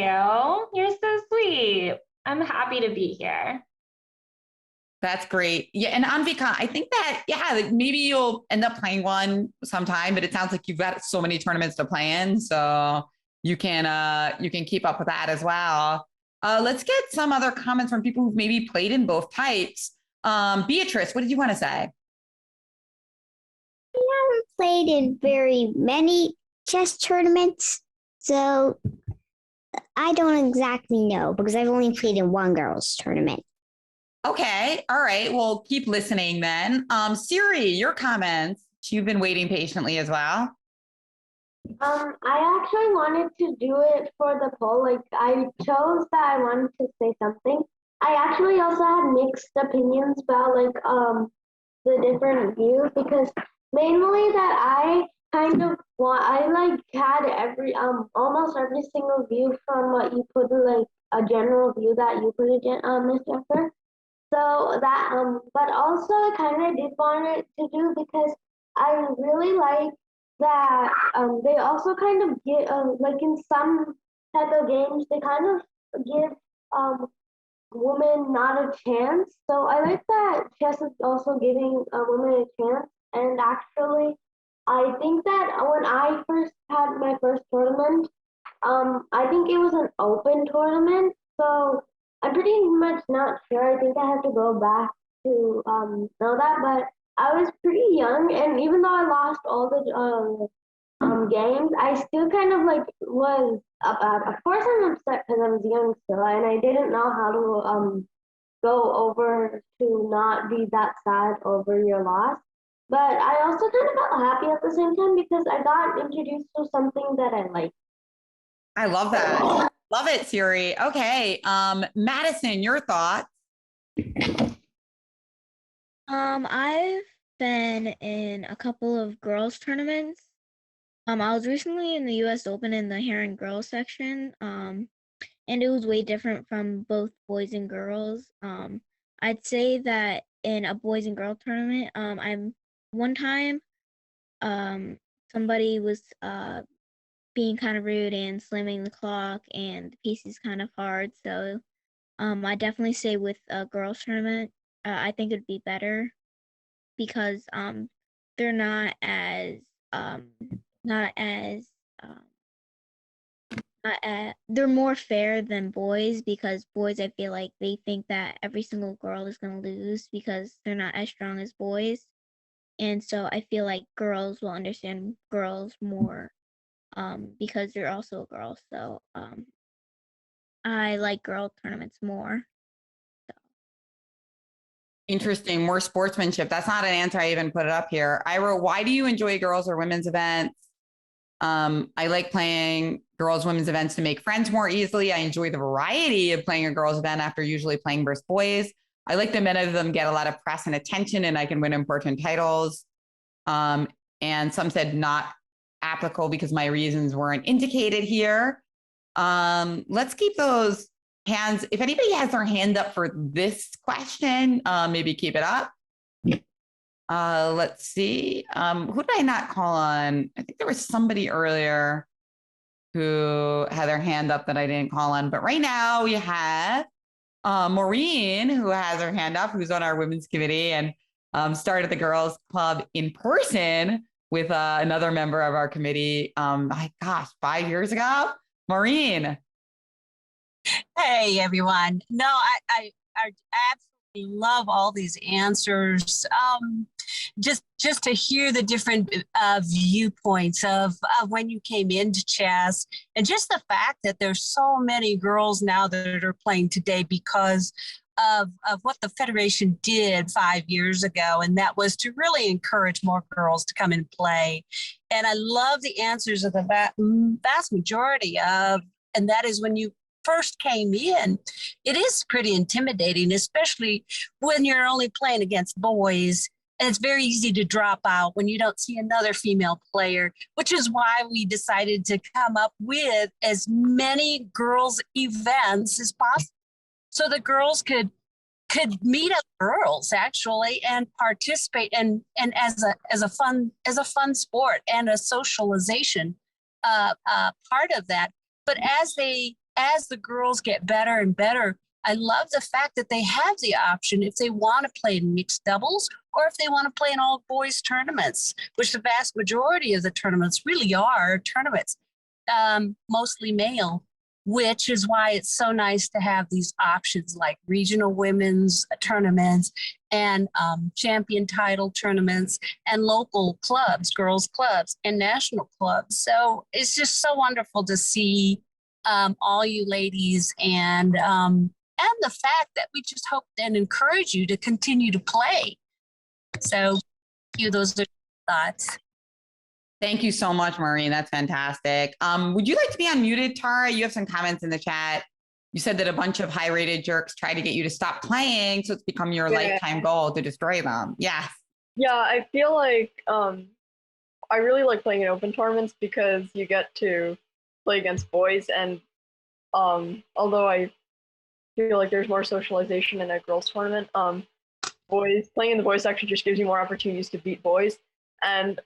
You're so sweet. I'm happy to be here. That's great. Yeah. And Anvika, I think that, yeah, like maybe you'll end up playing one sometime, but it sounds like you've got so many tournaments to play in. So you can keep up with that as well. Let's get some other comments from people who've maybe played in both types. Beatrice, what did you want to say? I haven't played in very many chess tournaments, so I don't exactly know because I've only played in one girls' tournament. Okay. All right. Well, keep listening then. Siri, your comments. You've been waiting patiently as well. I actually wanted to do it for the poll. Like I chose that I wanted to say something. I actually also had mixed opinions about like the different views because mainly that I kind of had every almost every single view from what you put like a general view that you put it in, Miss Jeffer. So that but also I kind of did want it to do because I really like that they also kind of give like in some type of games they kind of give women not a chance. So I like that chess is also giving women a chance. And actually, I think that when I first had my first tournament, I think it was an open tournament. So I'm pretty much not sure. I think I have to go back to know that. But I was pretty young, and even though I lost all the games, I still kind of like was upset. Of course, I'm upset because I was young still, and I didn't know how to go over to not be that sad over your loss. But I also kind of felt happy at the same time because I got introduced to something that I like. I love that. Love it, Siri. Okay. Madison, your thoughts? I've been in a couple of girls tournaments. I was recently in the US Open in the hair and girls section. And it was way different from both boys and girls. I'd say that in a boys and girl tournament, I'm one time somebody was being kind of rude and slamming the clock and the piece is kind of hard. So I definitely say with a girls tournament, I think it'd be better because they're not as they're more fair than boys because boys, I feel like they think that every single girl is going to lose because they're not as strong as boys. And so I feel like girls will understand girls more because they're also girls. So I like girl tournaments more. Interesting. More sportsmanship. That's not an answer. I even put it up here. I wrote, why do you enjoy girls or women's events? I like playing girls, women's events to make friends more easily. I enjoy the variety of playing a girls event after usually playing versus boys. I like that many of them get a lot of press and attention and I can win important titles. And some said not applicable because my reasons weren't indicated here. Let's keep those hands. If anybody has their hand up for this question, maybe keep it up. Let's see. Who did I not call on? I think there was somebody earlier who had their hand up that I didn't call on. But right now we have Maureen, who has her hand up, who's on our women's committee and started the girls club in person with another member of our committee. My gosh, 5 years ago. Maureen. Hey, everyone. No, I absolutely love all these answers. Just to hear the different viewpoints of when you came into chess, and just the fact that there's so many girls now that are playing today because of what the Federation did 5 years ago, and that was to really encourage more girls to come and play. And I love the answers of the vast majority of, and that is when you first came in, it is pretty intimidating, especially when you're only playing against boys. And it's very easy to drop out when you don't see another female player, which is why we decided to come up with as many girls events as possible. So the girls could meet up girls actually and participate and as a fun sport and a socialization part of that. But as the girls get better and better, I love the fact that they have the option if they want to play in mixed doubles or if they want to play in all boys tournaments, which the vast majority of the tournaments really are tournaments, mostly male, which is why it's so nice to have these options like regional women's tournaments and champion title tournaments and local clubs, girls clubs and national clubs. So it's just so wonderful to see all you ladies and the fact that we just hope and encourage you to continue to play. So those are thoughts. Thank you so much, Maureen. That's fantastic. Would you like to be unmuted, Tara? You have some comments in the chat. You said that a bunch of high-rated jerks try to get you to stop playing, so it's become your lifetime goal to destroy them. Yes. Yeah, I feel like I really like playing in open tournaments because you get to play against boys, and although I feel like there's more socialization in a girls tournament, playing in the boys section just gives you more opportunities to beat boys. And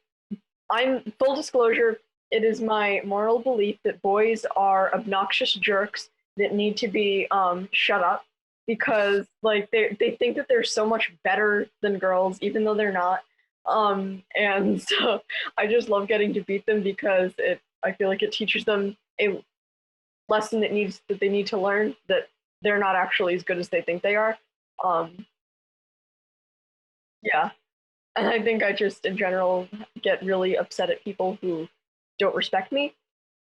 I'm full disclosure, it is my moral belief that boys are obnoxious jerks that need to be shut up because like they think that they're so much better than girls, even though they're not. And so I just love getting to beat them because I feel like it teaches them a lesson that they need to learn, that they're not actually as good as they think they are. Yeah. And I think I just, in general, get really upset at people who don't respect me.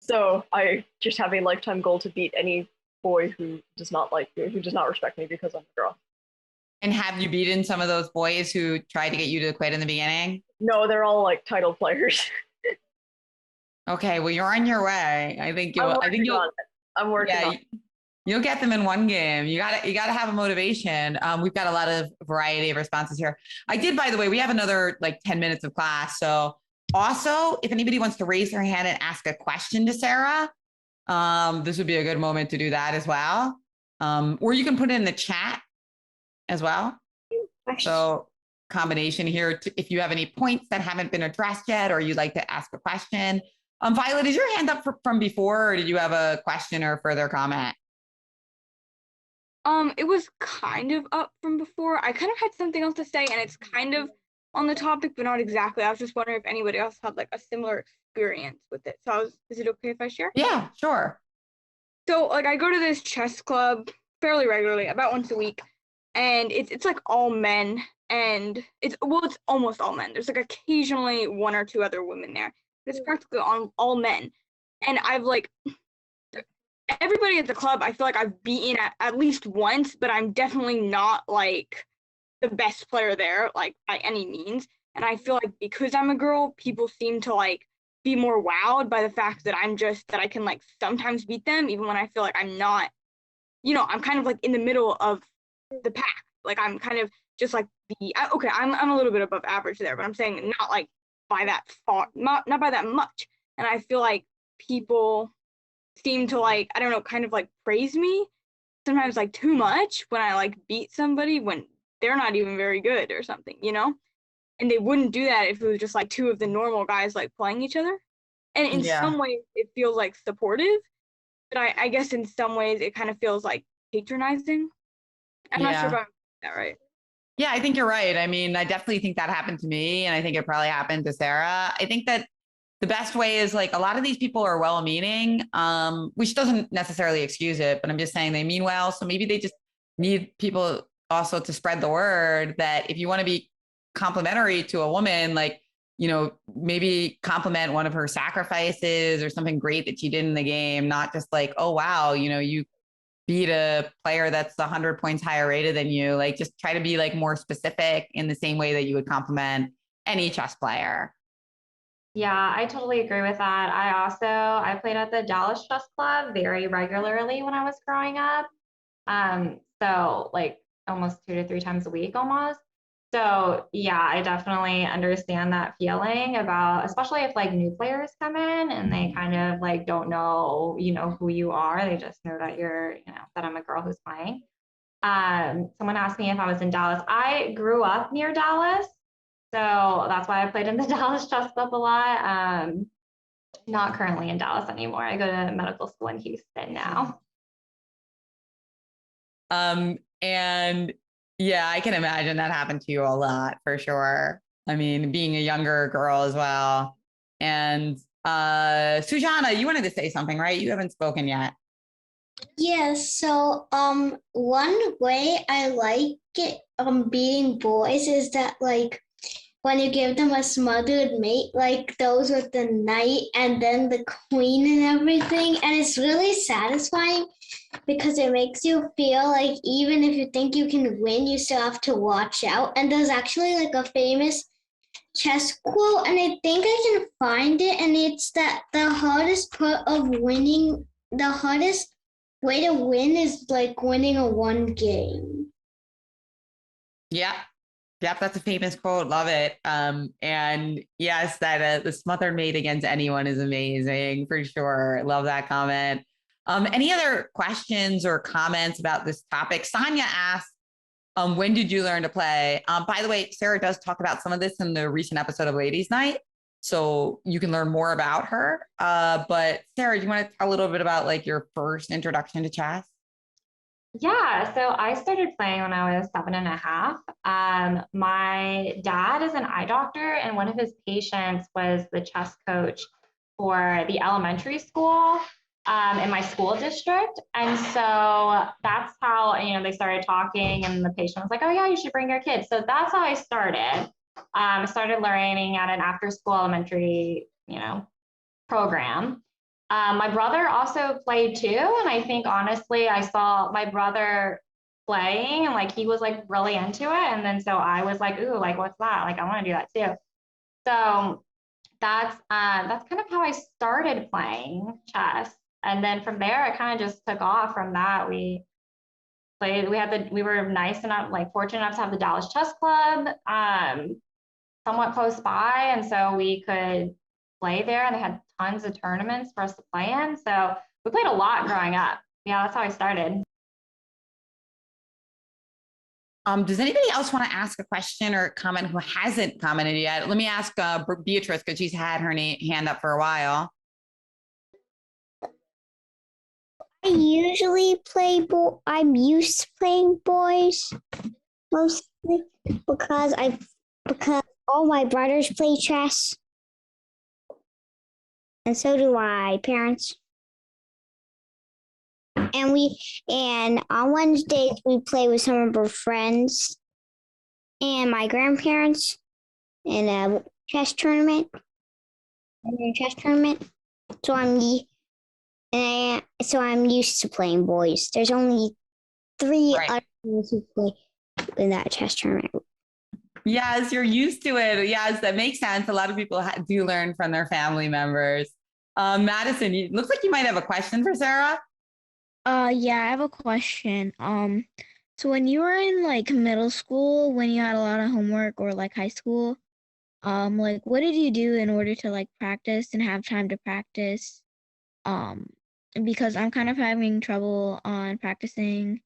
So I just have a lifetime goal to beat any boy who does not respect me because I'm a girl. And have you beaten some of those boys who tried to get you to quit in the beginning? No, they're all like title players. Okay, well, you're on your way. I'm working on it. You'll get them in one game. You gotta have a motivation. We've got a lot of variety of responses here. I did, by the way, we have another like 10 minutes of class. So also, if anybody wants to raise their hand and ask a question to Sarah, this would be a good moment to do that as well. Or you can put it in the chat as well. So combination here, if you have any points that haven't been addressed yet, or you'd like to ask a question. Violet, is your hand up from before, or did you have a question or further comment? It was kind of up from before. I kind of had something else to say, and it's kind of on the topic, but not exactly. I was just wondering if anybody else had like a similar experience with it. So is it okay if I share? Yeah, sure. So like I go to this chess club fairly regularly, about once a week, and it's like all men, and it's almost all men. There's like occasionally one or two other women there. But it's practically all men. And I've like everybody at the club, I feel like I've beaten at least once, but I'm definitely not like the best player there, like by any means. And I feel like because I'm a girl, people seem to like be more wowed by the fact that I can like sometimes beat them, even when I feel like I'm not, I'm kind of like in the middle of the pack. Like I'm kind of just like I'm a little bit above average there, but I'm saying not like by that far, not by that much. And I feel like people seem to like, I don't know, kind of like praise me sometimes like too much when I like beat somebody when they're not even very good or something, and they wouldn't do that if it was just like two of the normal guys like playing each other. And in some ways it feels like supportive, but I guess in some ways it kind of feels like patronizing. I'm not sure if I'm that right. Yeah, I think you're right. I mean, I definitely think that happened to me, and I think it probably happened to Sarah. I think that the best way is like a lot of these people are well-meaning, which doesn't necessarily excuse it, but I'm just saying they mean well. So maybe they just need people also to spread the word that if you want to be complimentary to a woman, like, maybe compliment one of her sacrifices or something great that she did in the game, not just like, oh, wow, you beat a player that's 100 points higher rated than you. Like, just try to be like more specific in the same way that you would compliment any chess player. Yeah, I totally agree with that. I played at the Dallas Chess Club very regularly when I was growing up. So like almost 2 to 3 times a week almost. So yeah, I definitely understand that feeling about, especially if like new players come in and they kind of like don't know, who you are. They just know that that I'm a girl who's playing. Someone asked me if I was in Dallas. I grew up near Dallas. So that's why I played in the Dallas Chess Club a lot. Not currently in Dallas anymore. I go to medical school in Houston now. And yeah, I can imagine that happened to you a lot for sure. I mean, being a younger girl as well. And Sujana, you wanted to say something, right? You haven't spoken yet. Yes, so one way I like it beating boys is that like when you give them a smothered mate, like those with the knight and then the queen and everything, and it's really satisfying because it makes you feel like even if you think you can win, you still have to watch out. And there's actually like a famous chess quote, and I think I can find it, and it's that the hardest way to win is like winning a one game. Yeah. Yep, that's a famous quote. Love it. And yes, that the smothered mate against anyone is amazing for sure. Love that comment. Any other questions or comments about this topic? Sonia asked, when did you learn to play? By the way, Sarah does talk about some of this in the recent episode of Ladies Night, so you can learn more about her. But Sarah, do you want to tell a little bit about like your first introduction to chess? Yeah, so I started playing when I was 7.5. My dad is an eye doctor, and one of his patients was the chess coach for the elementary school in my school district. And so that's how, they started talking, and the patient was like, oh yeah, you should bring your kids. So that's how I started. I started learning at an after-school elementary, program. My brother also played too. And I think honestly, I saw my brother playing and like he was like really into it. And then so I was like, ooh, like what's that? Like I want to do that too. So that's kind of how I started playing chess. And then from there, it kind of just took off from that. We played, we were nice enough, like fortunate enough to have the Dallas Chess Club somewhat close by. And so we could play there, and they had tons of tournaments for us to play in. So we played a lot growing up. Yeah, that's how I started. Does anybody else want to ask a question or comment who hasn't commented yet? Let me ask Beatrice, because she's had her hand up for a while. I usually play I'm used to playing boys mostly because all my brothers play chess, and so do my parents. And on Wednesdays we play with some of our friends and my grandparents in a chess tournament. So I'm used to playing boys. There's only 3 other girls who play in that chess tournament. Yes, you're used to it. Yes, that makes sense. A lot of people do learn from their family members. Madison, it looks like you might have a question for Sarah. Yeah, I have a question. So when you were in like middle school, when you had a lot of homework, or like high school, like what did you do in order to like practice and have time to practice? Because I'm kind of having trouble on practicing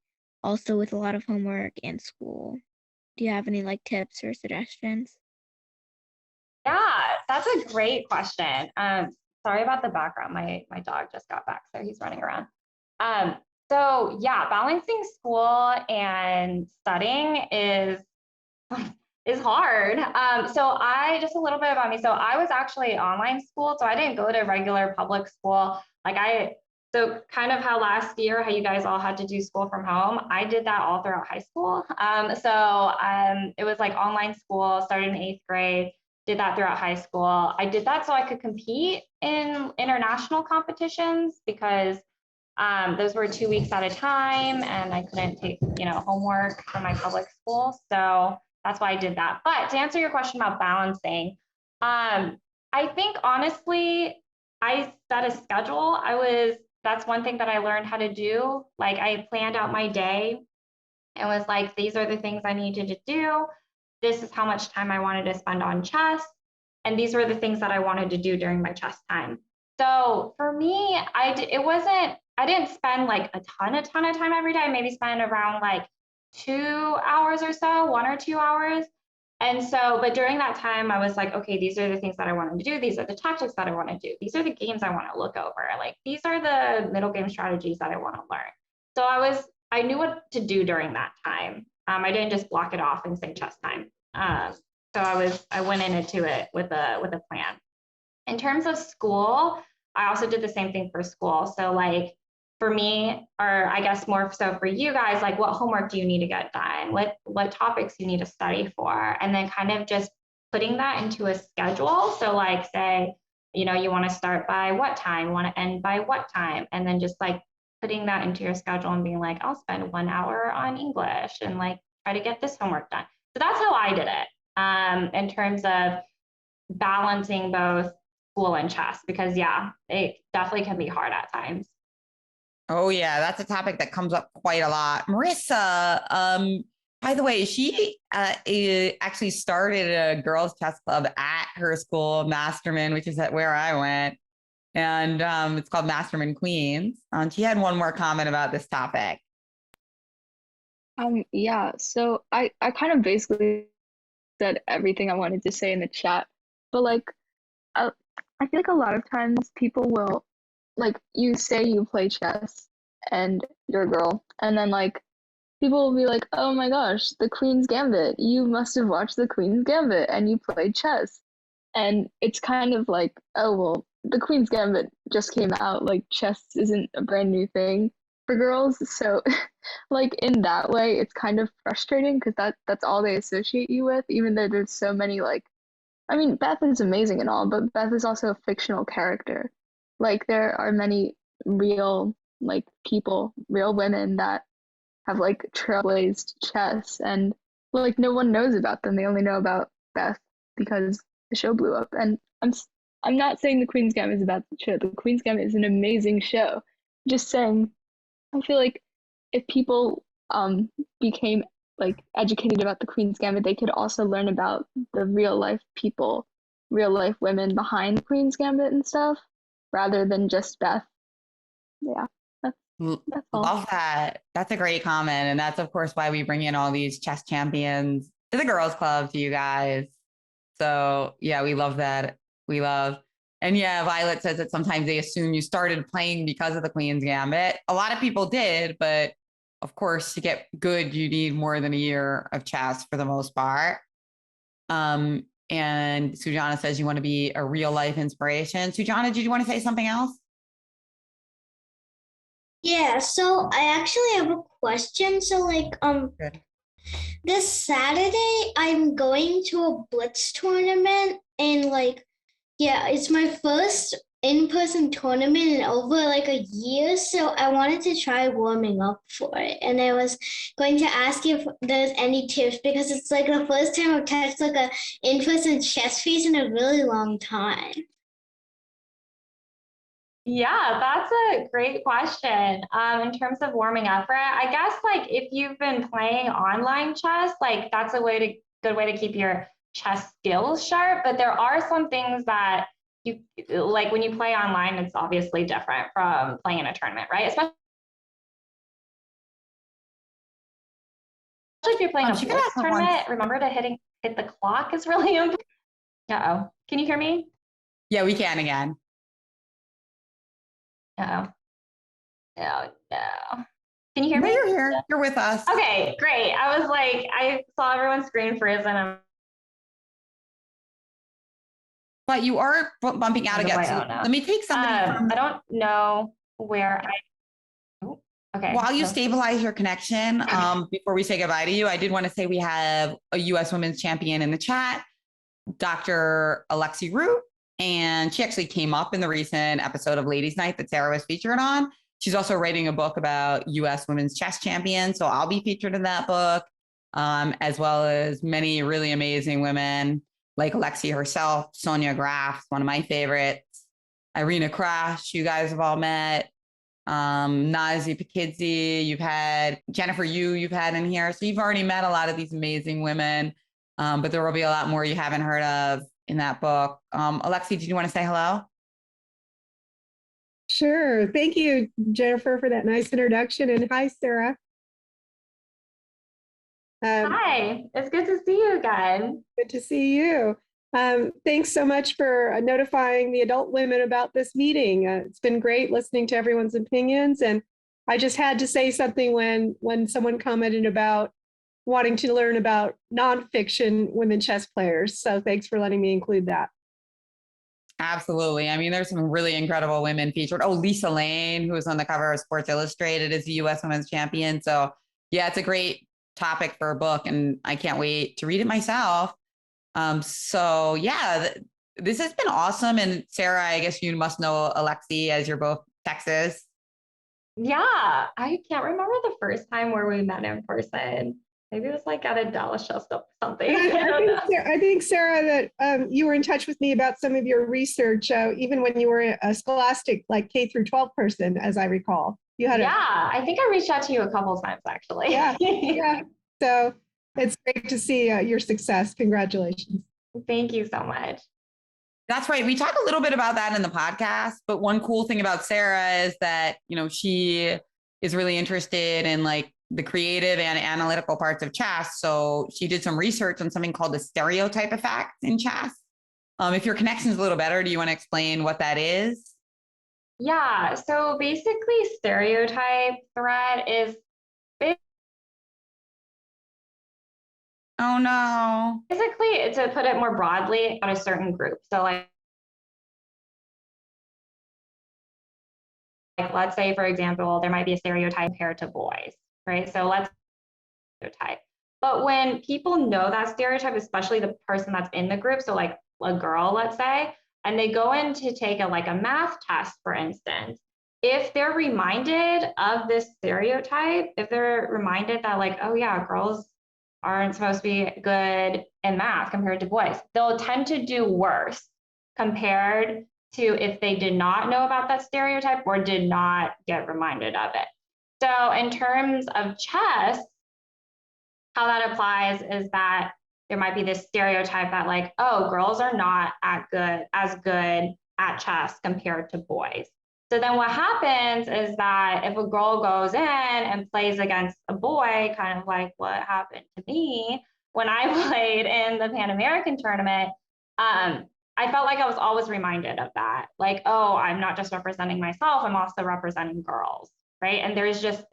also with a lot of homework and school. Do you have any like tips or suggestions? Yeah, that's a great question. Sorry about the background. My dog just got back, so he's running around. So yeah, balancing school and studying is hard. So just a little bit about me. So I was actually online school, so I didn't go to regular public school. So kind of how last year, how you guys all had to do school from home, I did that all throughout high school. It was like online school, started in 8th grade, did that throughout high school. I did that so I could compete in international competitions, because those were 2 weeks at a time, and I couldn't take, homework from my public school. So that's why I did that. But to answer your question about balancing, I think honestly, I set a schedule. That's one thing that I learned how to do. Like, I planned out my day and was like, these are the things I needed to do. This is how much time I wanted to spend on chess. And these were the things that I wanted to do during my chess time. So for me, I didn't spend like a ton of time every day. I maybe spend around like 2 hours or so, 1 or 2 hours. And so, but during that time, I was like, okay, these are the things that I wanted to do. These are the tactics that I want to do. These are the games I want to look over. Like, these are the middle game strategies that I want to learn. So I knew what to do during that time. I didn't just block it off and say chess time. So I went into it with a plan. In terms of school, I also did the same thing for school. So like, for me, or I guess more so for you guys, like, what homework do you need to get done? What topics you need to study for? And then kind of just putting that into a schedule. So like, say, you want to start by what time, want to end by what time, and then just like putting that into your schedule and being like, I'll spend 1 hour on English and like try to get this homework done. So that's how I did it, in terms of balancing both school and chess, because yeah, it definitely can be hard at times. Oh yeah, that's a topic that comes up quite a lot. Marissa, by the way, she actually started a girls' chess club at her school, Masterman, which is where I went. And it's called Masterman Queens. She had one more comment about this topic. Yeah, so I kind of basically said everything I wanted to say in the chat, but like, I feel like a lot of times people will, like, you say you play chess and you're a girl, and then like people will be like, oh my gosh, the Queen's Gambit, you must have watched the Queen's Gambit and you played chess. And it's kind of like, oh well, the Queen's Gambit just came out, like chess isn't a brand new thing for girls. So like, in that way it's kind of frustrating, because that's all they associate you with, even though there's so many, like, I mean, Beth is amazing and all, but Beth is also a fictional character. Like, there are many real, like, people, real women that have, like, trailblazed chess, and, like, no one knows about them. They only know about Beth because the show blew up. And I'm not saying the Queen's Gambit is a bad show. The Queen's Gambit is an amazing show. Just saying, I feel like if people became like educated about the Queen's Gambit, they could also learn about the real life people, real life women behind the Queen's Gambit and stuff, rather than just Beth. Yeah, that's all. Love that. That's a great comment. And that's, of course, why we bring in all these chess champions to the girls club, to you guys. So yeah, we love that. We love. And yeah, Violet says that sometimes they assume you started playing because of the Queen's Gambit. A lot of people did, but of course, to get good, you need more than a year of chess for the most part. And Sujana says you want to be a real life inspiration. Sujana, did you want to say something else? Yeah, so I actually have a question. So like Good. this Saturday I'm going to a Blitz tournament, and like yeah, it's my first in-person tournament in over like a year, so I wanted to try warming up for it. And I was going to ask you if there's any tips, because it's like the first time I've touched like a in-person chess piece in a really long time. Yeah, that's a great question. In terms of warming up for it, I guess like if you've been playing online chess, like that's a good way to keep your chess skills sharp. But there are some things that you like when you play online, it's obviously different from playing in a tournament, right? Especially if you're playing a Blitz tournament, remember to hit the clock is really important. Uh-oh. Can you hear me? Yeah, we can again. Uh-oh. No, no. Can you hear No, me? you're here. You're with us. Okay, great. I was like, I saw everyone's screen freeze and I'm But you are bumping out again. So let me take somebody from. I don't know where okay. While you stabilize your connection, before we say goodbye to you, I did want to say we have a U.S. women's champion in the chat, Dr. Alexi Root, and she actually came up in the recent episode of Ladies Night that Sarah was featured on. She's also writing a book about U.S. women's chess champions, so I'll be featured in that book, as well as many really amazing women like Alexi herself, Sonia Graf, one of my favorites, Irina Crash, you guys have all met, Nazi Pakidze, you've had Jennifer Yu, you've had in here. So you've already met a lot of these amazing women, but there will be a lot more you haven't heard of in that book. Alexi, did you want to say hello? Sure. Thank you, Jennifer, for that nice introduction. And hi, Sarah. Hi, it's good to see you again. Good to see you. Thanks so much for notifying the adult women about this meeting. It's been great listening to everyone's opinions. And I just had to say something when someone commented about wanting to learn about nonfiction women chess players. So thanks for letting me include that. Absolutely. I mean, there's some really incredible women featured. Oh, Lisa Lane, who was on the cover of Sports Illustrated, is the U.S. Women's Champion. So yeah, it's a great topic for a book, and I can't wait to read it myself. So yeah, this has been awesome. And Sarah, I guess you must know Alexi, as you're both Texas. Yeah, I can't remember the first time where we met in person. Maybe it was like at a Dallas show or something. I think, Sarah, that you were in touch with me about some of your research, even when you were a Scholastic, like K through 12 person, as I recall. You had I think I reached out to you a couple of times, actually. Yeah. So it's great to see your success. Congratulations. Thank you so much. That's right. We talk a little bit about that in the podcast, but one cool thing about Sarah is that, you know, she is really interested in like the creative and analytical parts of chess. So she did some research on something called the stereotype effect in chess. If your connection is a little better, do you want to explain what that is? Yeah. So basically, stereotype threat is oh no. Basically, to put it more broadly, on a certain group. So like let's say, for example, there might be a stereotype compared to boys, right? So let's stereotype. But when people know that stereotype, especially the person that's in the group, so like a girl, let's say, and they go in to take a math test, for instance, if they're reminded of this stereotype, if they're reminded that like, oh yeah, girls aren't supposed to be good in math compared to boys, they'll tend to do worse compared to if they did not know about that stereotype or did not get reminded of it. So in terms of chess, how that applies is that there might be this stereotype that like, oh, girls are not as good at chess compared to boys. So then what happens is that if a girl goes in and plays against a boy, kind of like what happened to me when I played in the Pan American tournament, I felt like I was always reminded of that. Like, oh, I'm not just representing myself, I'm also representing girls, right? And there's this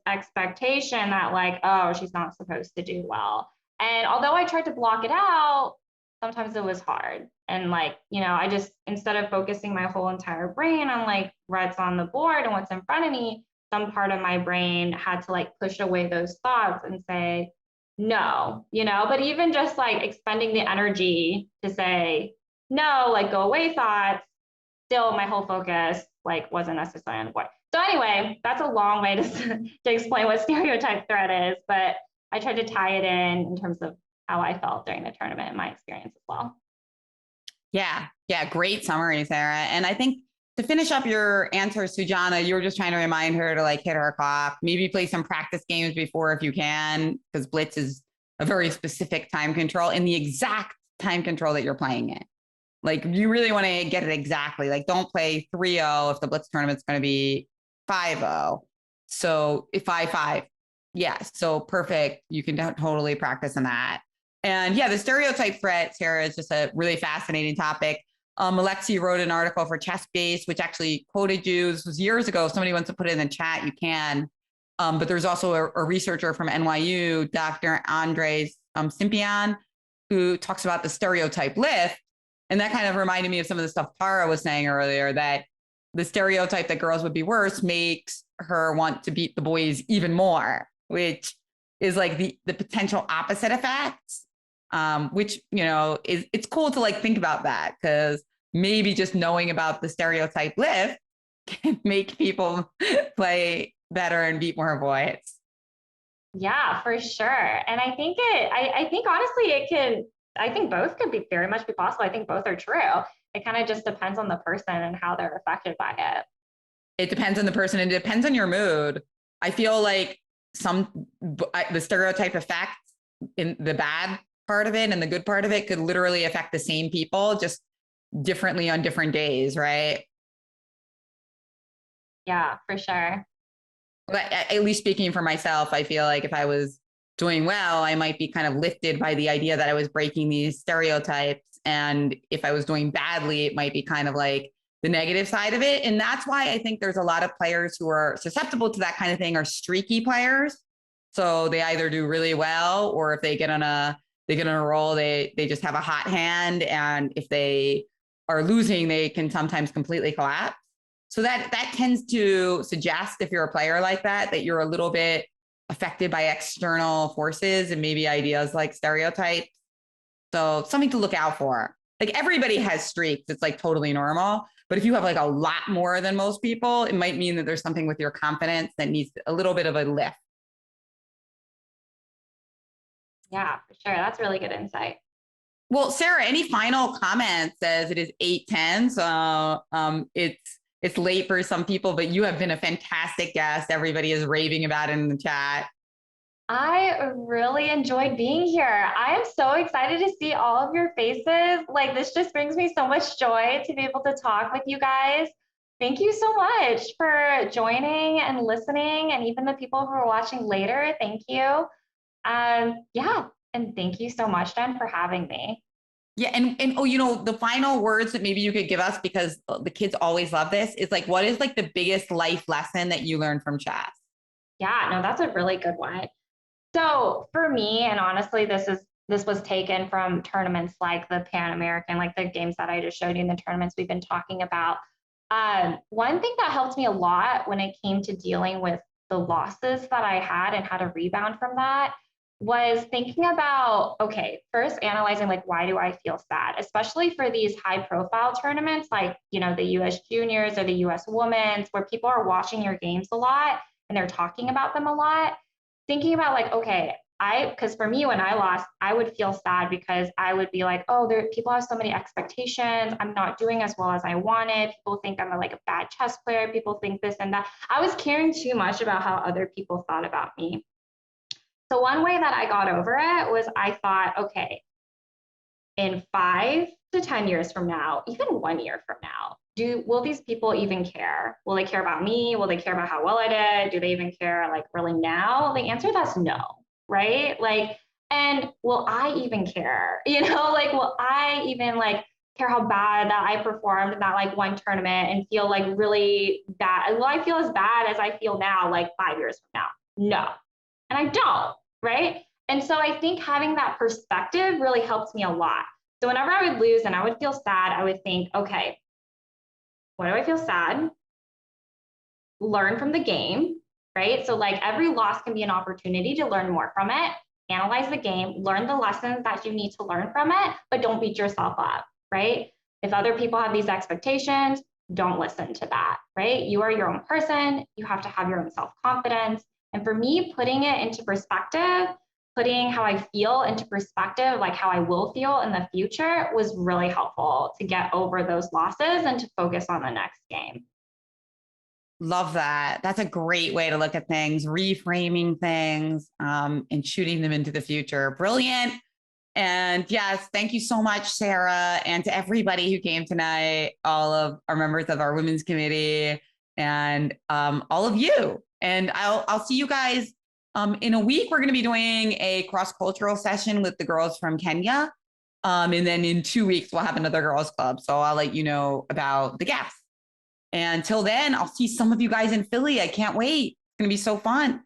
expectation that like, oh, she's not supposed to do well. And although I tried to block it out, sometimes it was hard. And like, I just, instead of focusing my whole entire brain on like what's on the board and what's in front of me, some part of my brain had to like push away those thoughts and say, no, but even just like expending the energy to say, no, like go away thoughts, still my whole focus like wasn't necessarily on the board. So anyway, that's a long way to explain what stereotype threat is, but I tried to tie it in terms of how I felt during the tournament and my experience as well. Yeah. Great summary, Sarah. And I think to finish up your answer, Sujana, you were just trying to remind her to like hit her clock, maybe play some practice games before if you can, because Blitz is a very specific time control in the exact time control that you're playing in. Like you really want to get it exactly. Like don't play 3-0 if the Blitz tournament's going to be 5-0. So 5-5. Yeah. So perfect. You can totally practice on that. And yeah, the stereotype threat, Sarah, is just a really fascinating topic. Alexi wrote an article for Chess Base, which actually quoted you. This was years ago. If somebody wants to put it in the chat, you can. But there's also a researcher from NYU, Dr. Andres Simpian, who talks about the stereotype lift. And that kind of reminded me of some of the stuff Tara was saying earlier, that the stereotype that girls would be worse makes her want to beat the boys even more, which is like the potential opposite effects, which, it's cool to like think about that, because maybe just knowing about the stereotype lift can make people play better and beat more boys. Yeah, for sure. And I think honestly, I think both could be very much be possible. I think both are true. It kind of just depends on the person and how they're affected by it. It depends on the person and it depends on your mood. I feel like the stereotype effect in the bad part of it and the good part of it could literally affect the same people, just differently on different days, right? Yeah, for sure. But at least speaking for myself, I feel like if I was doing well, I might be kind of lifted by the idea that I was breaking these stereotypes. And if I was doing badly, it might be kind of like the negative side of it. And that's why I think there's a lot of players who are susceptible to that kind of thing are streaky players. So they either do really well, or if they get on a roll, they just have a hot hand. And if they are losing, they can sometimes completely collapse. So that tends to suggest, if you're a player like that you're a little bit affected by external forces and maybe ideas like stereotypes. So something to look out for. Like everybody has streaks. It's like totally normal. But if you have like a lot more than most people, it might mean that there's something with your confidence that needs a little bit of a lift. Yeah, for sure. That's really good insight. Well, Sarah, any final comments as it is 8:10? So it's late for some people, but you have been a fantastic guest. Everybody is raving about it in the chat. I really enjoyed being here. I am so excited to see all of your faces. Like this just brings me so much joy to be able to talk with you guys. Thank you so much for joining and listening, and even the people who are watching later, thank you. Yeah, and thank you so much, Jen, for having me. Yeah, and the final words that maybe you could give us, because the kids always love this, is like, what is like the biggest life lesson that you learned from chess? Yeah, no, that's a really good one. So for me, and honestly, this was taken from tournaments like the Pan American, like the games that I just showed you in the tournaments we've been talking about. One thing that helped me a lot when it came to dealing with the losses that I had and how to rebound from that was thinking about, okay, first analyzing like, why do I feel sad? Especially for these high profile tournaments, like, the US juniors or the US women's, where people are watching your games a lot and they're talking about them a lot. Thinking about like, okay, because for me, when I lost, I would feel sad because I would be like, oh, people have so many expectations. I'm not doing as well as I wanted. People think I'm like a bad chess player. People think this and that. I was caring too much about how other people thought about me. So one way that I got over it was I thought, okay, in 5 to 10 years from now, even 1 year from now, will these people even care? Will they care about me? Will they care about how well I did? Do they even care like really now? The answer to that's no, right? Like, and will I even care? You know, like, will I even like care how bad that I performed in that like one tournament and feel like really bad? Will I feel as bad as I feel now, like 5 years from now? No. And I don't, right? And so I think having that perspective really helps me a lot. So whenever I would lose and I would feel sad, I would think, okay, why do I feel sad? Learn from the game, right? So like every loss can be an opportunity to learn more from it, analyze the game, learn the lessons that you need to learn from it, but don't beat yourself up, right? If other people have these expectations, don't listen to that, right? You are your own person. You have to have your own self-confidence. And for me, putting it into perspective, putting how I feel into perspective, like how I will feel in the future, was really helpful to get over those losses and to focus on the next game. Love that. That's a great way to look at things, reframing things, and shooting them into the future. Brilliant. And yes, thank you so much, Sarah, and to everybody who came tonight, all of our members of our women's committee, and all of you. And I'll see you guys in a week. We're going to be doing a cross-cultural session with the girls from Kenya. And then in 2 weeks, we'll have another girls club. So I'll let you know about the guests. And until then, I'll see some of you guys in Philly. I can't wait. It's going to be so fun.